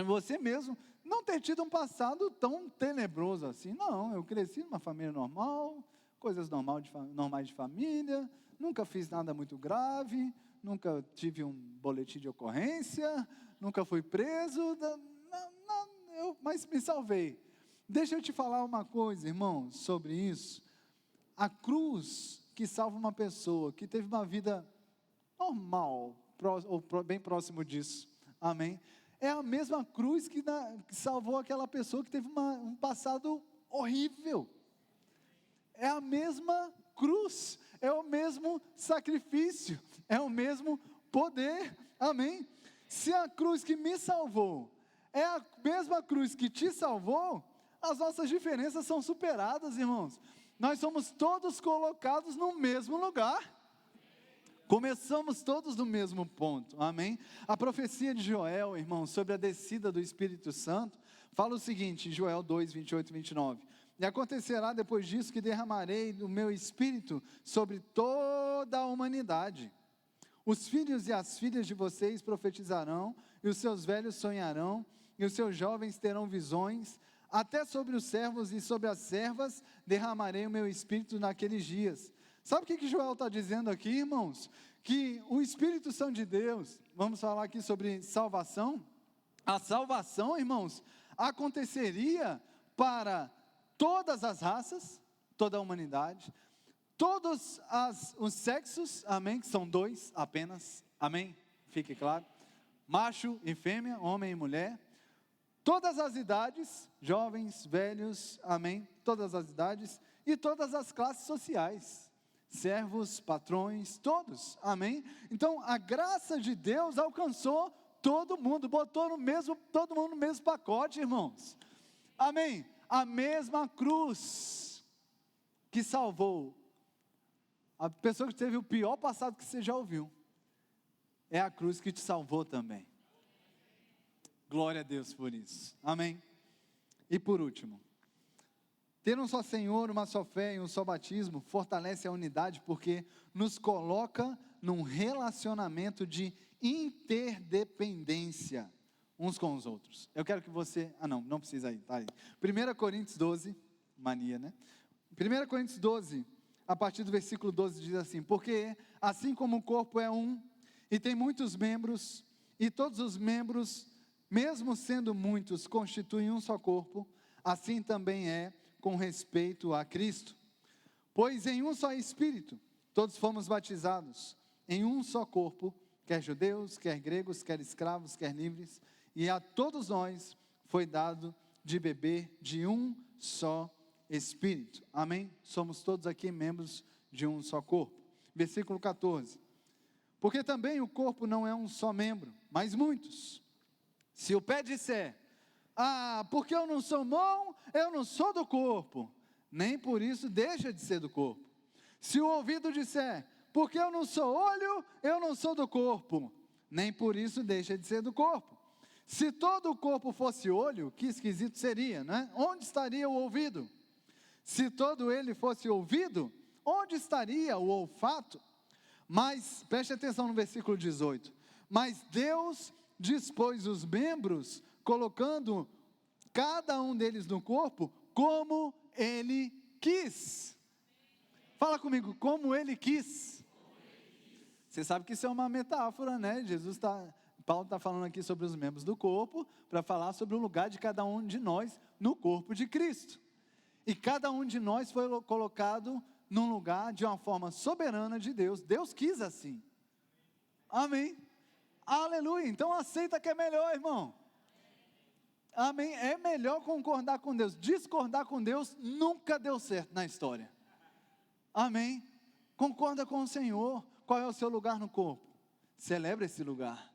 você mesmo, não ter tido um passado tão tenebroso assim. Não, eu cresci numa família normal, coisas normais de família, nunca fiz nada muito grave, nunca tive um boletim de ocorrência, nunca fui preso, mas me salvei. Deixa eu te falar uma coisa, irmãos, sobre isso. A cruz que salva uma pessoa que teve uma vida normal, ou bem próximo disso, amém? É a mesma cruz que salvou aquela pessoa que teve um passado horrível. É a mesma cruz, é o mesmo sacrifício, é o mesmo poder, amém? Se a cruz que me salvou é a mesma cruz que te salvou, as nossas diferenças são superadas, irmãos. Nós somos todos colocados no mesmo lugar. Começamos todos no mesmo ponto, amém? A profecia de Joel, irmãos, sobre a descida do Espírito Santo, fala o seguinte, em Joel 2, 28 e 29. E acontecerá depois disso que derramarei o meu Espírito sobre toda a humanidade. Os filhos e as filhas de vocês profetizarão, e os seus velhos sonharão, e os seus jovens terão visões, até sobre os servos e sobre as servas derramarei o meu Espírito naqueles dias. Sabe o que Joel está dizendo aqui, irmãos? Que o Espírito Santo de Deus, vamos falar aqui sobre salvação. A salvação, irmãos, aconteceria para todas as raças, toda a humanidade, todos os sexos, amém, que são 2 apenas, amém, fique claro, macho e fêmea, homem e mulher, todas as idades, jovens, velhos, amém, todas as idades, e todas as classes sociais, servos, patrões, todos, amém? Então, a graça de Deus alcançou todo mundo, botou todo mundo no mesmo pacote, irmãos, amém? A mesma cruz que salvou a pessoa que teve o pior passado que você já ouviu, é a cruz que te salvou também. Glória a Deus por isso, amém? E por último, ter um só Senhor, uma só fé e um só batismo fortalece a unidade porque nos coloca num relacionamento de interdependência uns com os outros. Eu quero que você, não precisa ir, tá aí. 1 Coríntios 12, mania, né? 1 Coríntios 12, a partir do versículo 12 diz assim, porque assim como o corpo é um e tem muitos membros, e todos os membros, mesmo sendo muitos, constituem um só corpo, assim também é com respeito a Cristo. Pois em um só Espírito, todos fomos batizados, em um só corpo, quer judeus, quer gregos, quer escravos, quer livres, e a todos nós foi dado de beber de um só Espírito. Amém? Somos todos aqui membros de um só corpo. Versículo 14. Porque também o corpo não é um só membro, mas muitos. Se o pé disser, porque eu não sou mão, eu não sou do corpo. nem por isso deixa de ser do corpo. Se o ouvido disser, porque eu não sou olho, eu não sou do corpo, nem por isso deixa de ser do corpo. Se todo o corpo fosse olho, que esquisito seria, né? Onde estaria o ouvido? Se todo ele fosse ouvido, onde estaria o olfato? Mas, preste atenção no versículo 18, mas Deus dispôs os membros, colocando cada um deles no corpo, como Ele quis. Fala comigo, como Ele quis. Você sabe que isso é uma metáfora, né? Paulo está falando aqui sobre os membros do corpo, para falar sobre o lugar de cada um de nós no corpo de Cristo. E cada um de nós foi colocado num lugar de uma forma soberana de Deus. Deus quis assim. Amém. Aleluia. Então aceita que é melhor, irmão. Amém. É melhor concordar com Deus. Discordar com Deus nunca deu certo na história. Amém. Concorda com o Senhor. Qual é o seu lugar no corpo? Celebra esse lugar.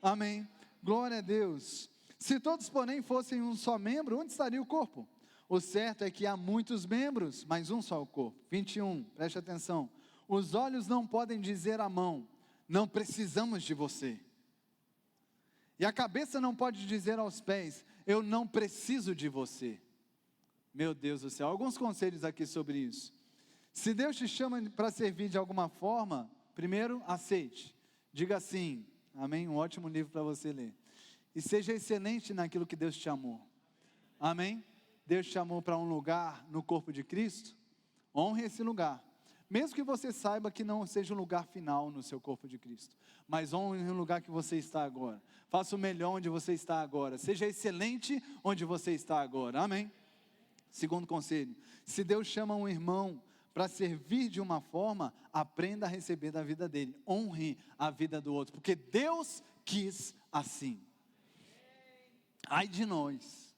Amém. Glória a Deus. Se todos, porém, fossem um só membro, onde estaria o corpo? O certo é que há muitos membros, mas um só o corpo. 21, preste atenção. Os olhos não podem dizer à mão, não precisamos de você. E a cabeça não pode dizer aos pés, eu não preciso de você. Meu Deus do céu, alguns conselhos aqui sobre isso. Se Deus te chama para servir de alguma forma, primeiro, aceite. Diga sim, amém? Um ótimo livro para você ler. E seja excelente naquilo que Deus te chamou. Amém? Deus te chamou para um lugar no corpo de Cristo, honre esse lugar. Mesmo que você saiba que não seja um lugar final no seu corpo de Cristo, mas honre o lugar que você está agora. Faça o melhor onde você está agora. Seja excelente onde você está agora. Amém? Segundo conselho, se Deus chama um irmão para servir de uma forma, aprenda a receber da vida dele. Honre a vida do outro, porque Deus quis assim. Ai de nós,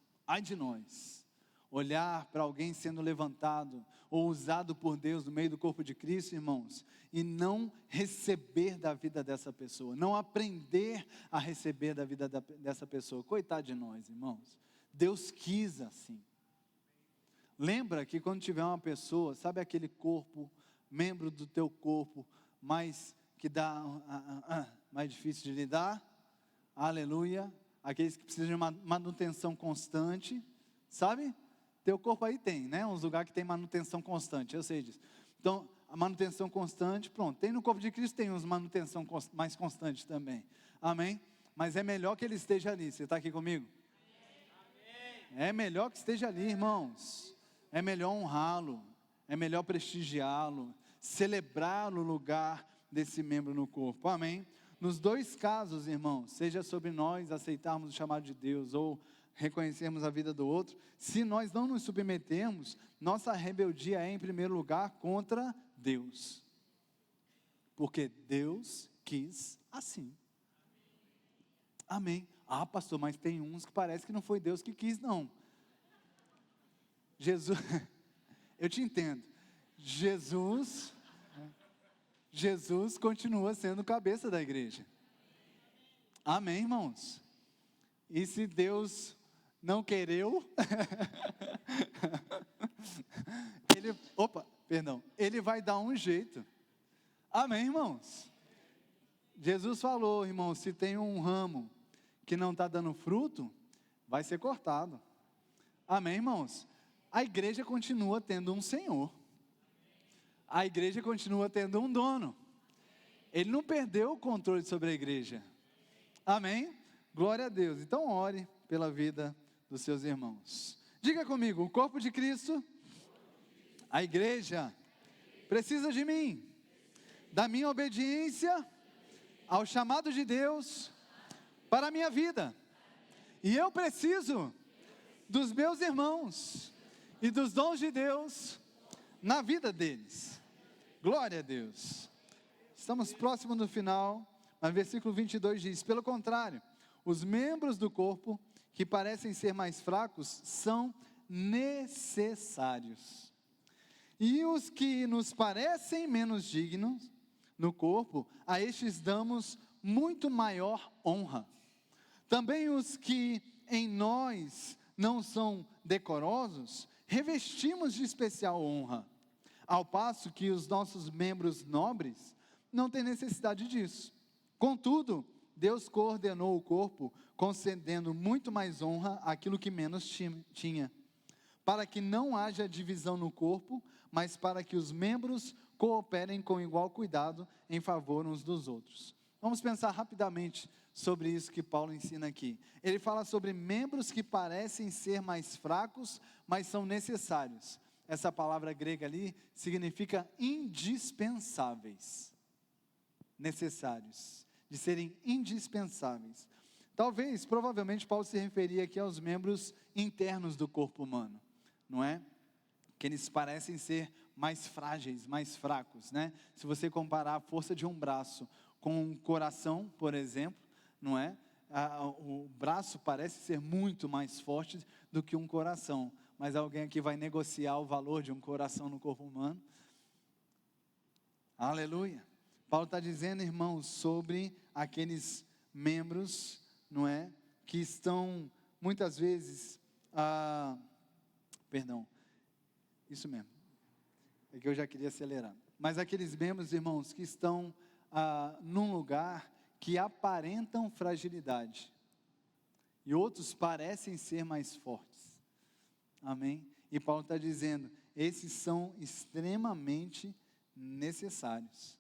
olhar para alguém sendo levantado ou usado por Deus no meio do corpo de Cristo, irmãos, e não receber da vida dessa pessoa, não aprender a receber da vida dessa pessoa. Coitado de nós, irmãos. Deus quis assim. Lembra que quando tiver uma pessoa, sabe aquele corpo, membro do teu corpo, mais que dá mais difícil de lidar? Aleluia. Aqueles que precisam de uma manutenção constante, sabe? Teu corpo aí tem, né? Uns lugares que tem manutenção constante, eu sei disso. Então, a manutenção constante, pronto. Tem no corpo de Cristo, tem uns manutenção mais constante também. Amém? Mas é melhor que ele esteja ali. Você está aqui comigo? Amém. É melhor que esteja ali, irmãos. É melhor honrá-lo. É melhor prestigiá-lo. Celebrar o lugar desse membro no corpo. Amém? Nos dois casos, irmãos, seja sobre nós aceitarmos o chamado de Deus ou reconhecermos a vida do outro, se nós não nos submetermos, nossa rebeldia é em primeiro lugar contra Deus, porque Deus quis assim. Amém. Ah, pastor, mas tem uns que parece que não foi Deus que quis, não. Jesus, eu te entendo, Jesus continua sendo cabeça da igreja. Amém, irmãos? E se Deus não quereu, ele vai dar um jeito. Amém, irmãos? Jesus falou, irmãos, se tem um ramo que não está dando fruto, vai ser cortado. Amém, irmãos? A igreja continua tendo um Senhor. A igreja continua tendo um dono. Ele não perdeu o controle sobre a igreja. Amém? Glória a Deus. Então ore pela vida dos seus irmãos. Diga comigo, o corpo de Cristo, a igreja, precisa de mim, da minha obediência ao chamado de Deus para a minha vida. E eu preciso dos meus irmãos e dos dons de Deus na vida deles. Glória a Deus. Estamos próximos do final, mas versículo 22 diz, pelo contrário, os membros do corpo que parecem ser mais fracos são necessários. E os que nos parecem menos dignos no corpo, a estes damos muito maior honra. Também os que em nós não são decorosos, revestimos de especial honra, ao passo que os nossos membros nobres não têm necessidade disso. Contudo, Deus coordenou o corpo, concedendo muito mais honra àquilo que menos tinha, para que não haja divisão no corpo, mas para que os membros cooperem com igual cuidado em favor uns dos outros. Vamos pensar rapidamente sobre isso que Paulo ensina aqui. Ele fala sobre membros que parecem ser mais fracos, mas são necessários. Essa palavra grega ali significa indispensáveis. Necessários, de serem indispensáveis. Talvez, provavelmente, Paulo se referia aqui aos membros internos do corpo humano, não é? Que eles parecem ser mais frágeis, mais fracos, né? Se você comparar a força de um braço com um coração, por exemplo, não é? O braço parece ser muito mais forte do que um coração, mas alguém aqui vai negociar o valor de um coração no corpo humano? Aleluia! Paulo está dizendo, irmãos, sobre aqueles membros, não é? Que estão, muitas vezes, isso mesmo, é que eu já queria acelerar, mas aqueles membros, irmãos, que estão num lugar que aparentam fragilidade, e outros parecem ser mais fortes, amém? E Paulo está dizendo, esses são extremamente necessários.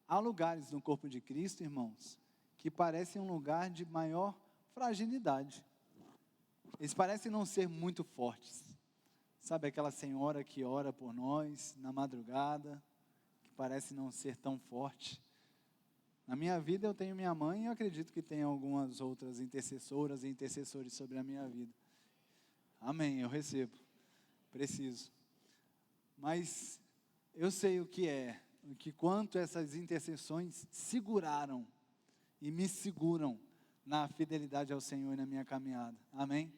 Há lugares no corpo de Cristo, irmãos, que parecem um lugar de maior fragilidade, eles parecem não ser muito fortes. Sabe aquela senhora que ora por nós na madrugada, que parece não ser tão forte? Na minha vida eu tenho minha mãe e eu acredito que tem algumas outras intercessoras e intercessores sobre a minha vida. Amém, eu recebo, preciso. Mas eu sei o que quanto essas intercessões seguraram e me seguram na fidelidade ao Senhor e na minha caminhada. Amém?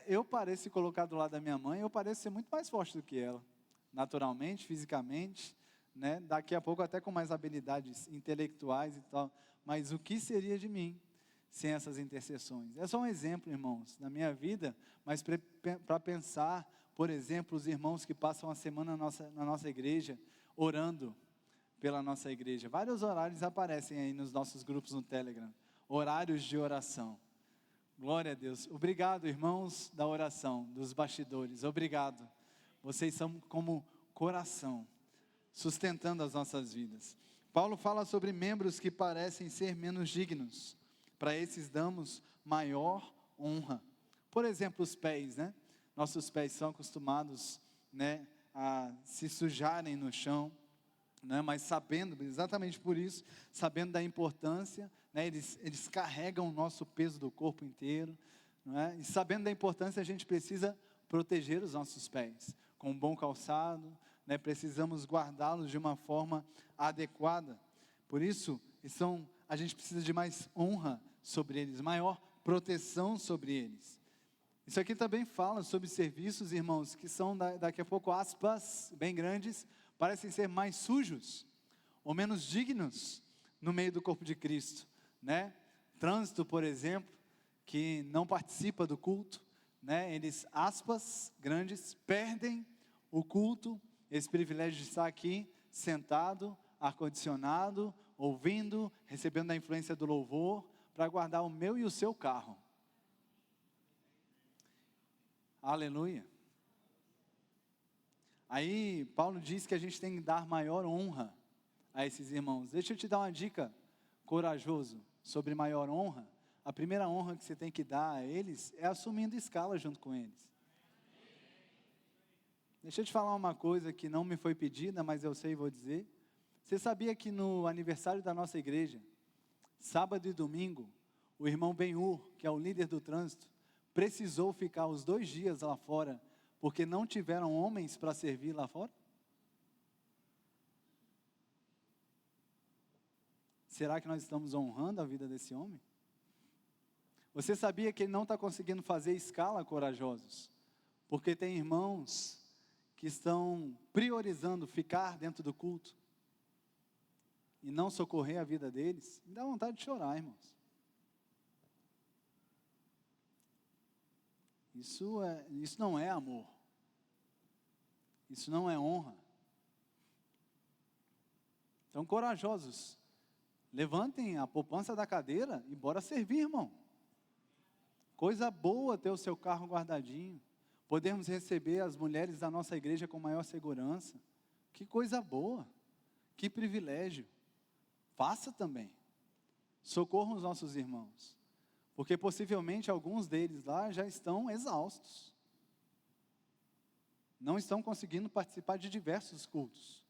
Eu pareço se colocar do lado da minha mãe, eu pareço ser muito mais forte do que ela, naturalmente, fisicamente, né? Daqui a pouco até com mais habilidades intelectuais e tal, mas o que seria de mim sem essas intercessões? É só um exemplo, irmãos, na minha vida, mas para pensar, por exemplo, os irmãos que passam a semana na nossa igreja, orando pela nossa igreja. Vários horários aparecem aí nos nossos grupos no Telegram, horários de oração. Glória a Deus. Obrigado, irmãos da oração, dos bastidores. Obrigado. Vocês são como coração, sustentando as nossas vidas. Paulo fala sobre membros que parecem ser menos dignos. Para esses damos maior honra. Por exemplo, os pés, né? Nossos pés são acostumados, né, a se sujarem no chão, né, mas sabendo, exatamente por isso, sabendo da importância, né, eles carregam o nosso peso do corpo inteiro, não é? E sabendo da importância, a gente precisa proteger os nossos pés, com um bom calçado, né, precisamos guardá-los de uma forma adequada, por isso, a gente precisa de mais honra sobre eles, maior proteção sobre eles. Isso aqui também fala sobre serviços, irmãos, que são, daqui a pouco, aspas, bem grandes, parecem ser mais sujos, ou menos dignos, no meio do corpo de Cristo, né? Trânsito, por exemplo, que não participa do culto, né? Eles, aspas, grandes, perdem o culto, esse privilégio de estar aqui, sentado, ar-condicionado, ouvindo, recebendo a influência do louvor, para guardar o meu e o seu carro. Aleluia. Aí, Paulo diz que a gente tem que dar maior honra a esses irmãos. Deixa eu te dar uma dica, corajoso, sobre maior honra. A primeira honra que você tem que dar a eles é assumindo escala junto com eles. Deixa eu te falar uma coisa que não me foi pedida, mas eu sei e vou dizer. Você sabia que no aniversário da nossa igreja, sábado e domingo, o irmão Ben-Hur, que é o líder do trânsito, precisou ficar os 2 dias lá fora, porque não tiveram homens para servir lá fora? Será que nós estamos honrando a vida desse homem? Você sabia que ele não está conseguindo fazer escala, corajosos? Porque tem irmãos que estão priorizando ficar dentro do culto e não socorrer a vida deles. Me dá vontade de chorar, irmãos. Isso não é amor. Isso não é honra. Então, corajosos, levantem a poupança da cadeira e bora servir, irmão. Coisa boa ter o seu carro guardadinho. Podemos receber as mulheres da nossa igreja com maior segurança. Que coisa boa. Que privilégio. Faça também. Socorram os nossos irmãos. Porque possivelmente alguns deles lá já estão exaustos. Não estão conseguindo participar de diversos cultos.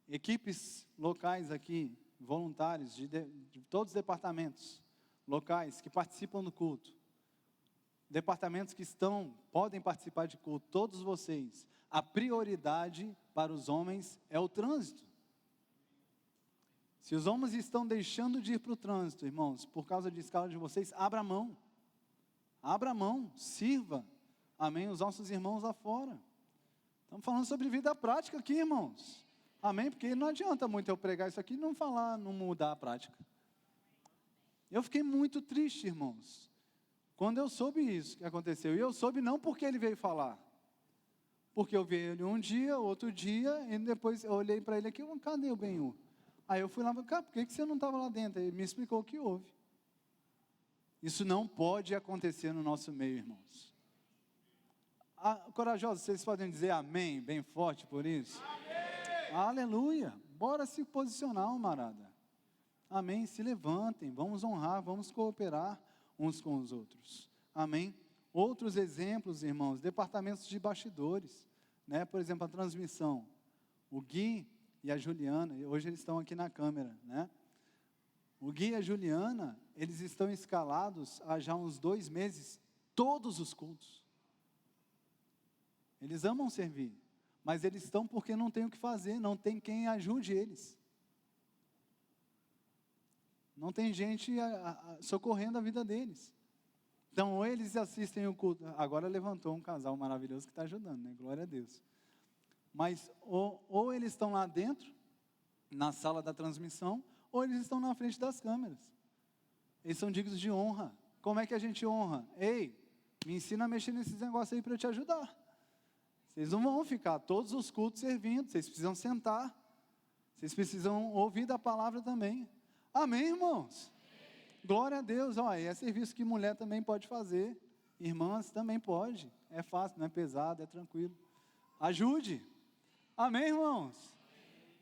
Equipes locais aqui, voluntários de todos os departamentos locais que participam do culto. Departamentos que podem participar de culto, todos vocês. A prioridade para os homens é o trânsito. Se os homens estão deixando de ir para o trânsito, irmãos, por causa de escala de vocês, abra mão. Abra mão, sirva. Amém, os nossos irmãos lá fora. Estamos falando sobre vida prática aqui, irmãos. Amém, porque não adianta muito eu pregar isso aqui e não falar, não mudar a prática. Eu fiquei muito triste, irmãos, quando eu soube isso que aconteceu. E eu soube não porque ele veio falar. Porque eu vi ele um dia, outro dia, e depois eu olhei para ele aqui, cadê o Benhu? Aí eu fui lá, cara, por que você não estava lá dentro? Ele me explicou o que houve. Isso não pode acontecer no nosso meio, irmãos. Corajosos, vocês podem dizer amém, bem forte por isso? Amém. Aleluia, bora se posicionar, camarada. Amém, se levantem, vamos honrar, vamos cooperar uns com os outros. Amém. Outros exemplos, irmãos, departamentos de bastidores, né? Por exemplo, a transmissão. O Gui e a Juliana, hoje eles estão aqui na câmera, né? O Gui e a Juliana, eles estão escalados há já uns 2 meses, todos os cultos. Eles amam servir, mas eles estão porque não tem o que fazer, não tem quem ajude eles. Não tem gente socorrendo a vida deles. Então, ou eles assistem o culto. Agora levantou um casal maravilhoso que está ajudando, né? Glória a Deus. Mas, ou eles estão lá dentro, na sala da transmissão, ou eles estão na frente das câmeras. Eles são dignos de honra. Como é que a gente honra? Ei, me ensina a mexer nesses negócios aí para eu te ajudar. Vocês não vão ficar todos os cultos servindo, vocês precisam sentar. Vocês precisam ouvir da palavra também. Amém, irmãos? Glória a Deus. Olha, é serviço que mulher também pode fazer. Irmãs também pode. É fácil, não é pesado, é tranquilo. Ajude. Amém, irmãos?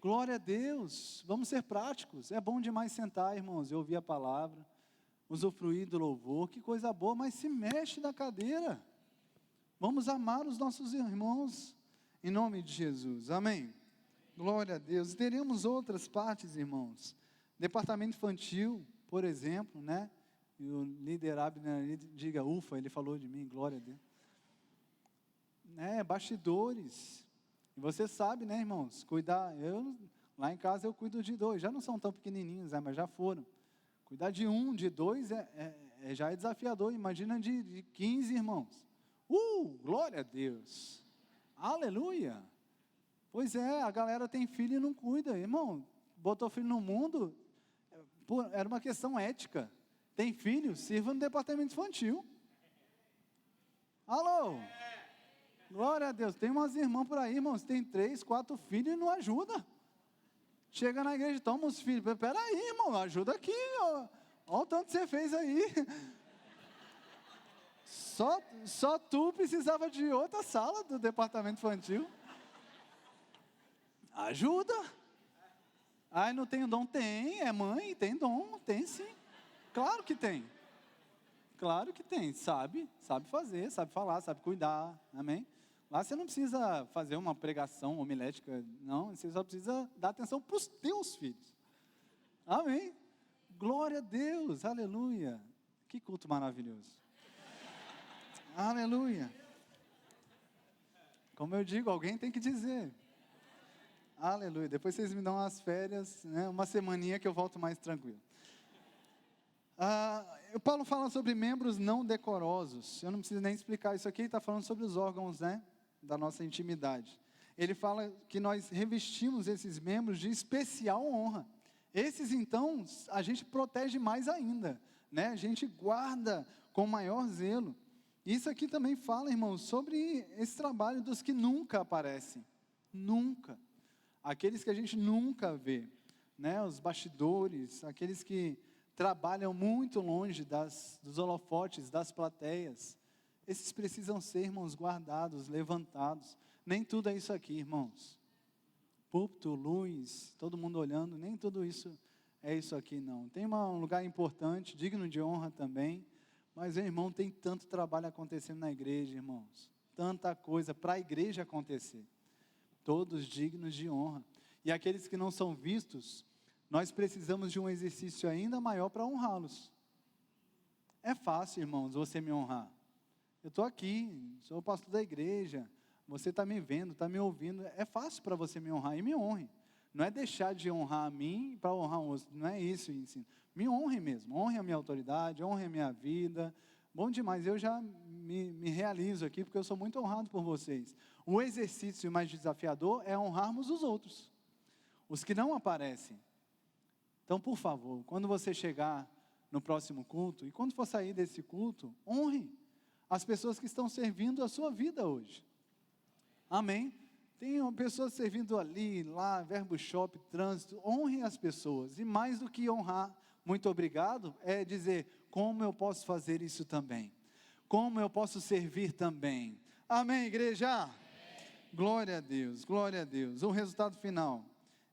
Glória a Deus. Vamos ser práticos. É bom demais sentar, irmãos, e ouvir a palavra, usufruir do louvor. Que coisa boa, mas se mexe da cadeira. Vamos amar os nossos irmãos em nome de Jesus. Amém. Glória a Deus. Teremos outras partes, irmãos. Departamento infantil, por exemplo, né? E o líder Abner, diga, ufa, ele falou de mim, glória a Deus. Bastidores. E você sabe, né, irmãos? Cuidar, lá em casa eu cuido de 2, já não são tão pequenininhos, mas já foram. Cuidar de 1, de 2 já é desafiador, imagina de 15 irmãos. Glória a Deus. Aleluia. Pois é, a galera tem filho e não cuida, irmão. Botou filho no mundo, era uma questão ética. Tem filho, sirva no departamento infantil. Alô? Glória a Deus. Tem umas irmãs por aí, irmãos, tem 3, 4 filhos e não ajuda. Chega na igreja, toma os filhos. Peraí, irmão, ajuda aqui. Olha o tanto que você fez aí. Só tu precisava de outra sala do departamento infantil. Ajuda. Ai, não tenho dom? Tem, é mãe, tem dom, tem sim. Claro que tem. Claro que tem, sabe fazer, sabe falar, sabe cuidar, amém? Lá você não precisa fazer uma pregação homilética, não, você só precisa dar atenção para os teus filhos. Amém? Glória a Deus, aleluia. Que culto maravilhoso. Aleluia. Como eu digo, alguém tem que dizer. Aleluia. Depois vocês me dão umas férias, né? Uma semaninha que eu volto mais tranquilo. O Paulo fala sobre membros não decorosos. Eu não preciso nem explicar isso aqui, está falando sobre os órgãos, né? Da nossa intimidade. Ele fala que nós revestimos esses membros de especial honra. Esses, então, a gente protege mais ainda, né? A gente guarda com maior zelo. Isso aqui também fala, irmãos, sobre esse trabalho dos que nunca aparecem. Nunca. Aqueles que a gente nunca vê, né? Os bastidores, aqueles que trabalham muito longe dos holofotes, das plateias. Esses precisam ser, irmãos, guardados, levantados. Nem tudo é isso aqui, irmãos. Púlpito, luz, todo mundo olhando, nem tudo isso é isso aqui, não. Tem um lugar importante, digno de honra também. Mas, irmão, tem tanto trabalho acontecendo na igreja, irmãos. Tanta coisa para a igreja acontecer. Todos dignos de honra. E aqueles que não são vistos, nós precisamos de um exercício ainda maior para honrá-los. É fácil, irmãos, você me honrar. Eu estou aqui, sou o pastor da igreja, você está me vendo, está me ouvindo. É fácil para você me honrar e me honre. Não é deixar de honrar a mim para honrar o outro, não é isso o ensino. Me honre mesmo, honre a minha autoridade, honre a minha vida. Bom demais, eu já me realizo aqui porque eu sou muito honrado por vocês. O exercício mais desafiador é honrarmos os outros, os que não aparecem. Então, por favor, quando você chegar no próximo culto, e quando for sair desse culto, honre as pessoas que estão servindo a sua vida hoje. Amém? Tem pessoas servindo ali, lá, verbo shop, trânsito, honre as pessoas. E mais do que honrar, muito obrigado, é dizer, como eu posso fazer isso também? Como eu posso servir também? Amém, igreja? Amém. Glória a Deus, glória a Deus. O resultado final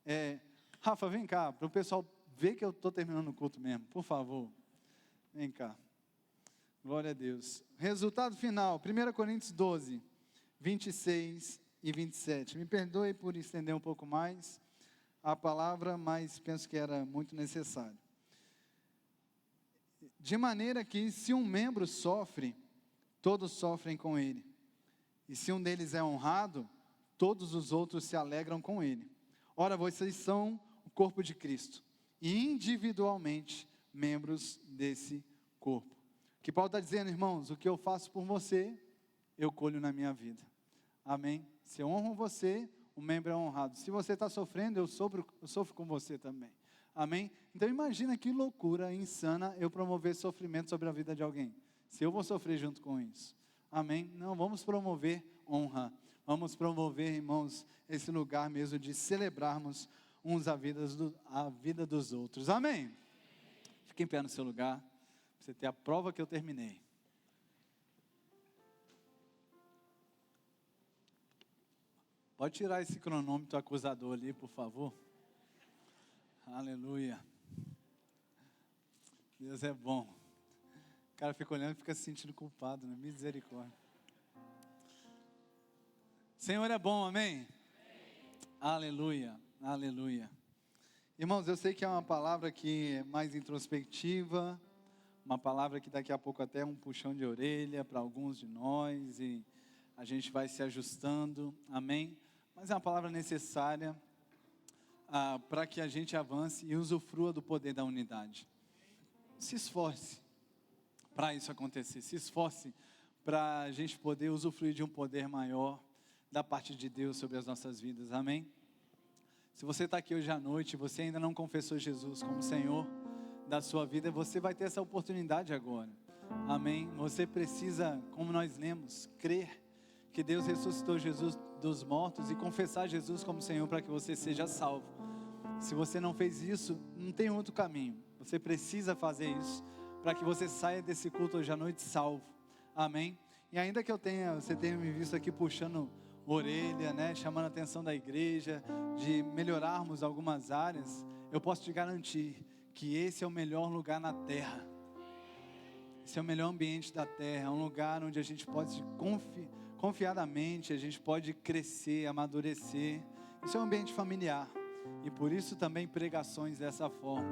é, Rafa, vem cá, para o pessoal ver que eu estou terminando o culto mesmo, por favor. Vem cá. Glória a Deus. Resultado final, 1 Coríntios 12, 26 e 27. Me perdoe por estender um pouco mais a palavra, mas penso que era muito necessário. De maneira que, se um membro sofre, todos sofrem com ele. E se um deles é honrado, todos os outros se alegram com ele. Ora, vocês são o corpo de Cristo, e individualmente membros desse corpo. O que Paulo está dizendo, irmãos, o que eu faço por você, eu colho na minha vida. Amém? Se eu honro você, o membro é honrado. Se você está sofrendo, eu sofro com você também. Amém? Então imagina que loucura insana eu promover sofrimento sobre a vida de alguém. Se eu vou sofrer junto com isso. Amém? Não, vamos promover honra. Vamos promover, irmãos, esse lugar mesmo de celebrarmos uns a vida dos outros. Amém? Fique em pé no seu lugar, para você ter a prova que eu terminei. Pode tirar esse cronômetro acusador ali, por favor. Aleluia. Deus é bom. O cara fica olhando e fica se sentindo culpado, né? Misericórdia. Senhor é bom, amém? Amém. Aleluia, aleluia. Irmãos, eu sei que é uma palavra que é mais introspectiva, uma palavra que daqui a pouco até é um puxão de orelha para alguns de nós, e a gente vai se ajustando, amém? Mas é uma palavra necessária para que a gente avance e usufrua do poder da unidade. Se esforce para isso acontecer, se esforce para a gente poder usufruir de um poder maior da parte de Deus sobre as nossas vidas, amém? Se você está aqui hoje à noite e você ainda não confessou Jesus como Senhor da sua vida, você vai ter essa oportunidade agora, amém? Você precisa, como nós lemos, crer que Deus ressuscitou Jesus dos mortos e confessar Jesus como Senhor para que você seja salvo. Se você não fez isso, não tem outro caminho, você precisa fazer isso para que você saia desse culto hoje à noite salvo, amém? E ainda que você tenha me visto aqui puxando orelha, né, chamando a atenção da igreja, de melhorarmos algumas áreas, eu posso te garantir que esse é o melhor lugar na terra, esse é o melhor ambiente da terra, é um lugar onde a gente pode confiadamente, a gente pode crescer, amadurecer. Isso é um ambiente familiar, e por isso também pregações dessa forma,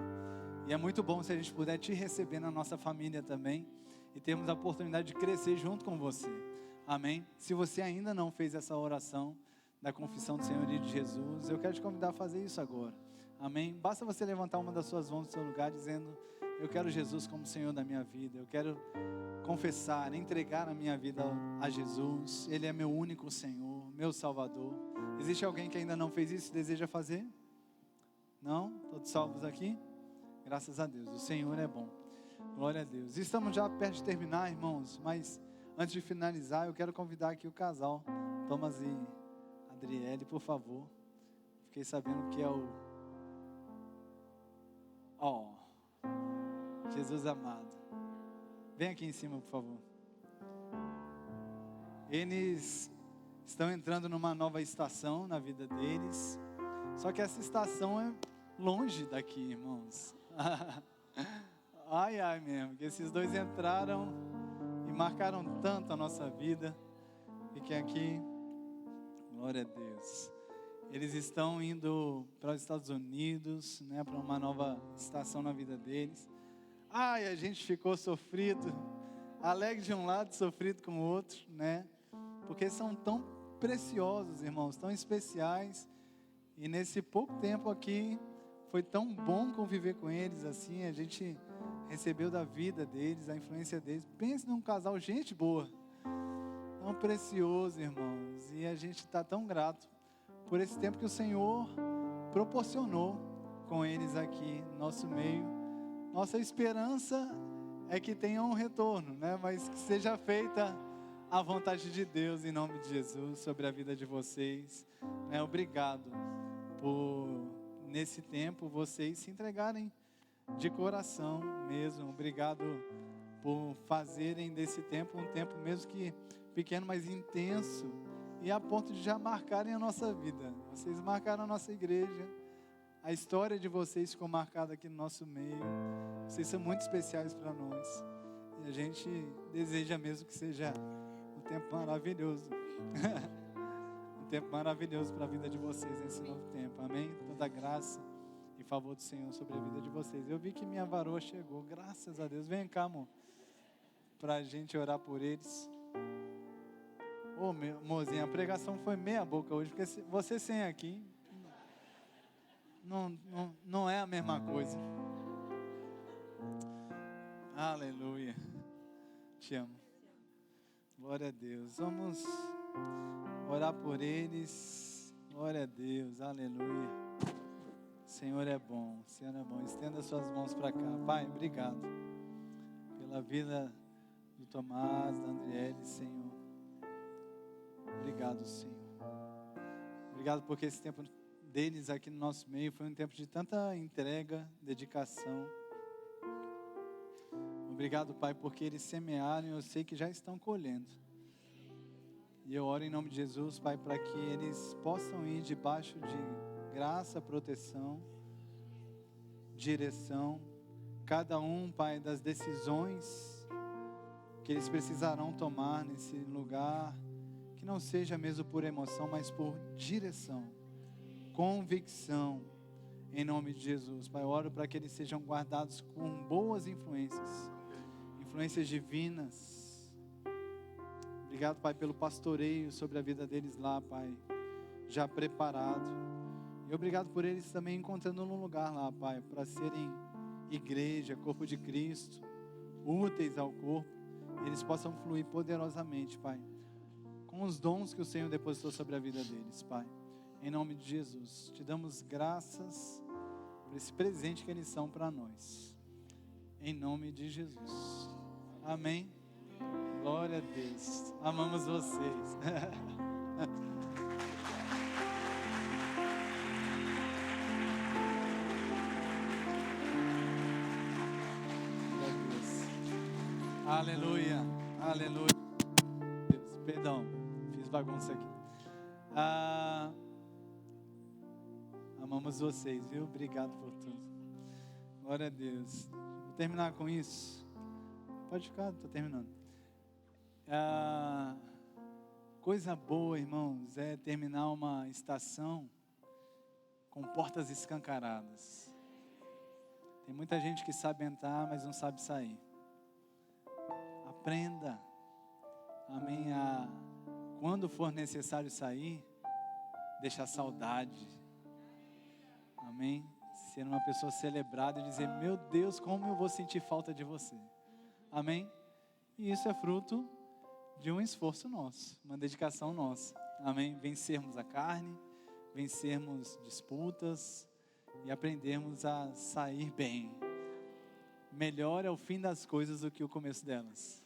e é muito bom se a gente puder te receber na nossa família também, e termos a oportunidade de crescer junto com você. Amém? Se você ainda não fez essa oração da confissão do Senhorio de Jesus, eu quero te convidar a fazer isso agora. Amém? Basta você levantar uma das suas mãos do seu lugar dizendo, eu quero Jesus como Senhor da minha vida, eu quero confessar, entregar a minha vida a Jesus, Ele é meu único Senhor, meu Salvador. Existe alguém que ainda não fez isso e deseja fazer? Não? Todos salvos aqui? Graças a Deus, o Senhor é bom. Glória a Deus. Estamos já perto de terminar, irmãos, mas Antes de finalizar, eu quero convidar aqui o casal, Thomas e Adriele, por favor. Fiquei sabendo que é o... Jesus amado. Vem aqui em cima, por favor. Eles estão entrando numa nova estação na vida deles. Só que essa estação é longe daqui, irmãos. Ai mesmo, que esses dois entraram e marcaram tanto a nossa vida. Fiquem aqui. Glória a Deus. Eles estão indo para os Estados Unidos, né, para uma nova estação na vida deles. A gente ficou sofrido, alegre de um lado, sofrido com o outro, né? Porque são tão preciosos, irmãos, tão especiais. E nesse pouco tempo aqui, foi tão bom conviver com eles, assim, a gente recebeu da vida deles, a influência deles. Pense num casal, gente boa, tão precioso, irmãos. E a gente está tão grato por esse tempo que o Senhor proporcionou com eles aqui no nosso meio. Nossa esperança é que tenha um retorno, né? Mas que seja feita a vontade de Deus em nome de Jesus sobre a vida de vocês. Obrigado por, nesse tempo, vocês se entregarem de coração mesmo. Obrigado por fazerem desse tempo um tempo mesmo que pequeno, mas intenso. E a ponto de já marcarem a nossa vida. Vocês marcaram a nossa igreja. A história de vocês ficou marcada aqui no nosso meio. Vocês são muito especiais para nós. E a gente deseja mesmo que seja um tempo maravilhoso. Um tempo maravilhoso para a vida de vocês nesse novo tempo. Amém? Toda graça e favor do Senhor sobre a vida de vocês. Eu vi que minha varoa chegou. Graças a Deus. Vem cá, amor. Para a gente orar por eles. Mozinha, a pregação foi meia boca hoje, porque você sem aqui não é a mesma coisa. Aleluia. Te amo. Glória a Deus. Vamos orar por eles. Glória a Deus. Aleluia. O Senhor é bom. O Senhor é bom. Estenda suas mãos para cá. Pai, obrigado pela vida do Tomás, da Andriele, Senhor. Obrigado, Senhor. Obrigado porque esse tempo deles aqui no nosso meio foi um tempo de tanta entrega, dedicação. Obrigado, Pai, porque eles semearam e eu sei que já estão colhendo. E eu oro em nome de Jesus, Pai, para que eles possam ir debaixo de graça, proteção, direção. Cada um, Pai, das decisões que eles precisarão tomar nesse lugar. Que não seja mesmo por emoção, mas por direção, convicção, em nome de Jesus. Pai, eu oro para que eles sejam guardados com boas influências, influências divinas. Obrigado, Pai, pelo pastoreio sobre a vida deles lá, Pai, já preparado. E obrigado por eles também encontrando um lugar lá, Pai, para serem igreja, corpo de Cristo, úteis ao corpo, e eles possam fluir poderosamente, Pai, com os dons que o Senhor depositou sobre a vida deles, Pai. Em nome de Jesus, te damos graças por esse presente que eles são para nós. Em nome de Jesus. Amém. Glória a Deus. Amamos vocês. Aleluia. Aleluia. Deus, perdão. Fiz bagunça aqui. Amamos vocês, viu? Obrigado por tudo. Glória a Deus. Vou terminar com isso. Pode ficar, estou terminando. Coisa boa, irmãos, é terminar uma estação com portas escancaradas. Tem muita gente que sabe entrar, mas não sabe sair. Aprenda. Amém. Quando for necessário sair, deixar saudade. Amém. Ser uma pessoa celebrada e dizer: meu Deus, como eu vou sentir falta de você. Amém. E isso é fruto de um esforço nosso, uma dedicação nossa. Amém. Vencermos a carne, vencermos disputas e aprendermos a sair bem. Melhor é o fim das coisas do que o começo delas.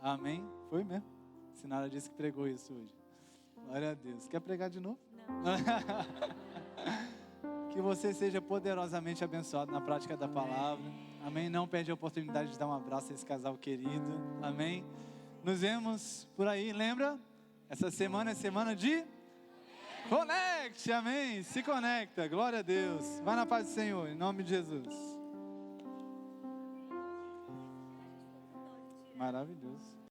Amém? Foi mesmo. Sinara disse que pregou isso hoje. Glória a Deus. Quer pregar de novo? Não. Que você seja poderosamente abençoado na prática da palavra. Amém? Não perde a oportunidade de dar um abraço a esse casal querido. Amém? Nos vemos por aí. Lembra? Essa semana é semana de Conecte. Amém? Se conecta. Glória a Deus. Vai na paz do Senhor. Em nome de Jesus. Maravilhoso.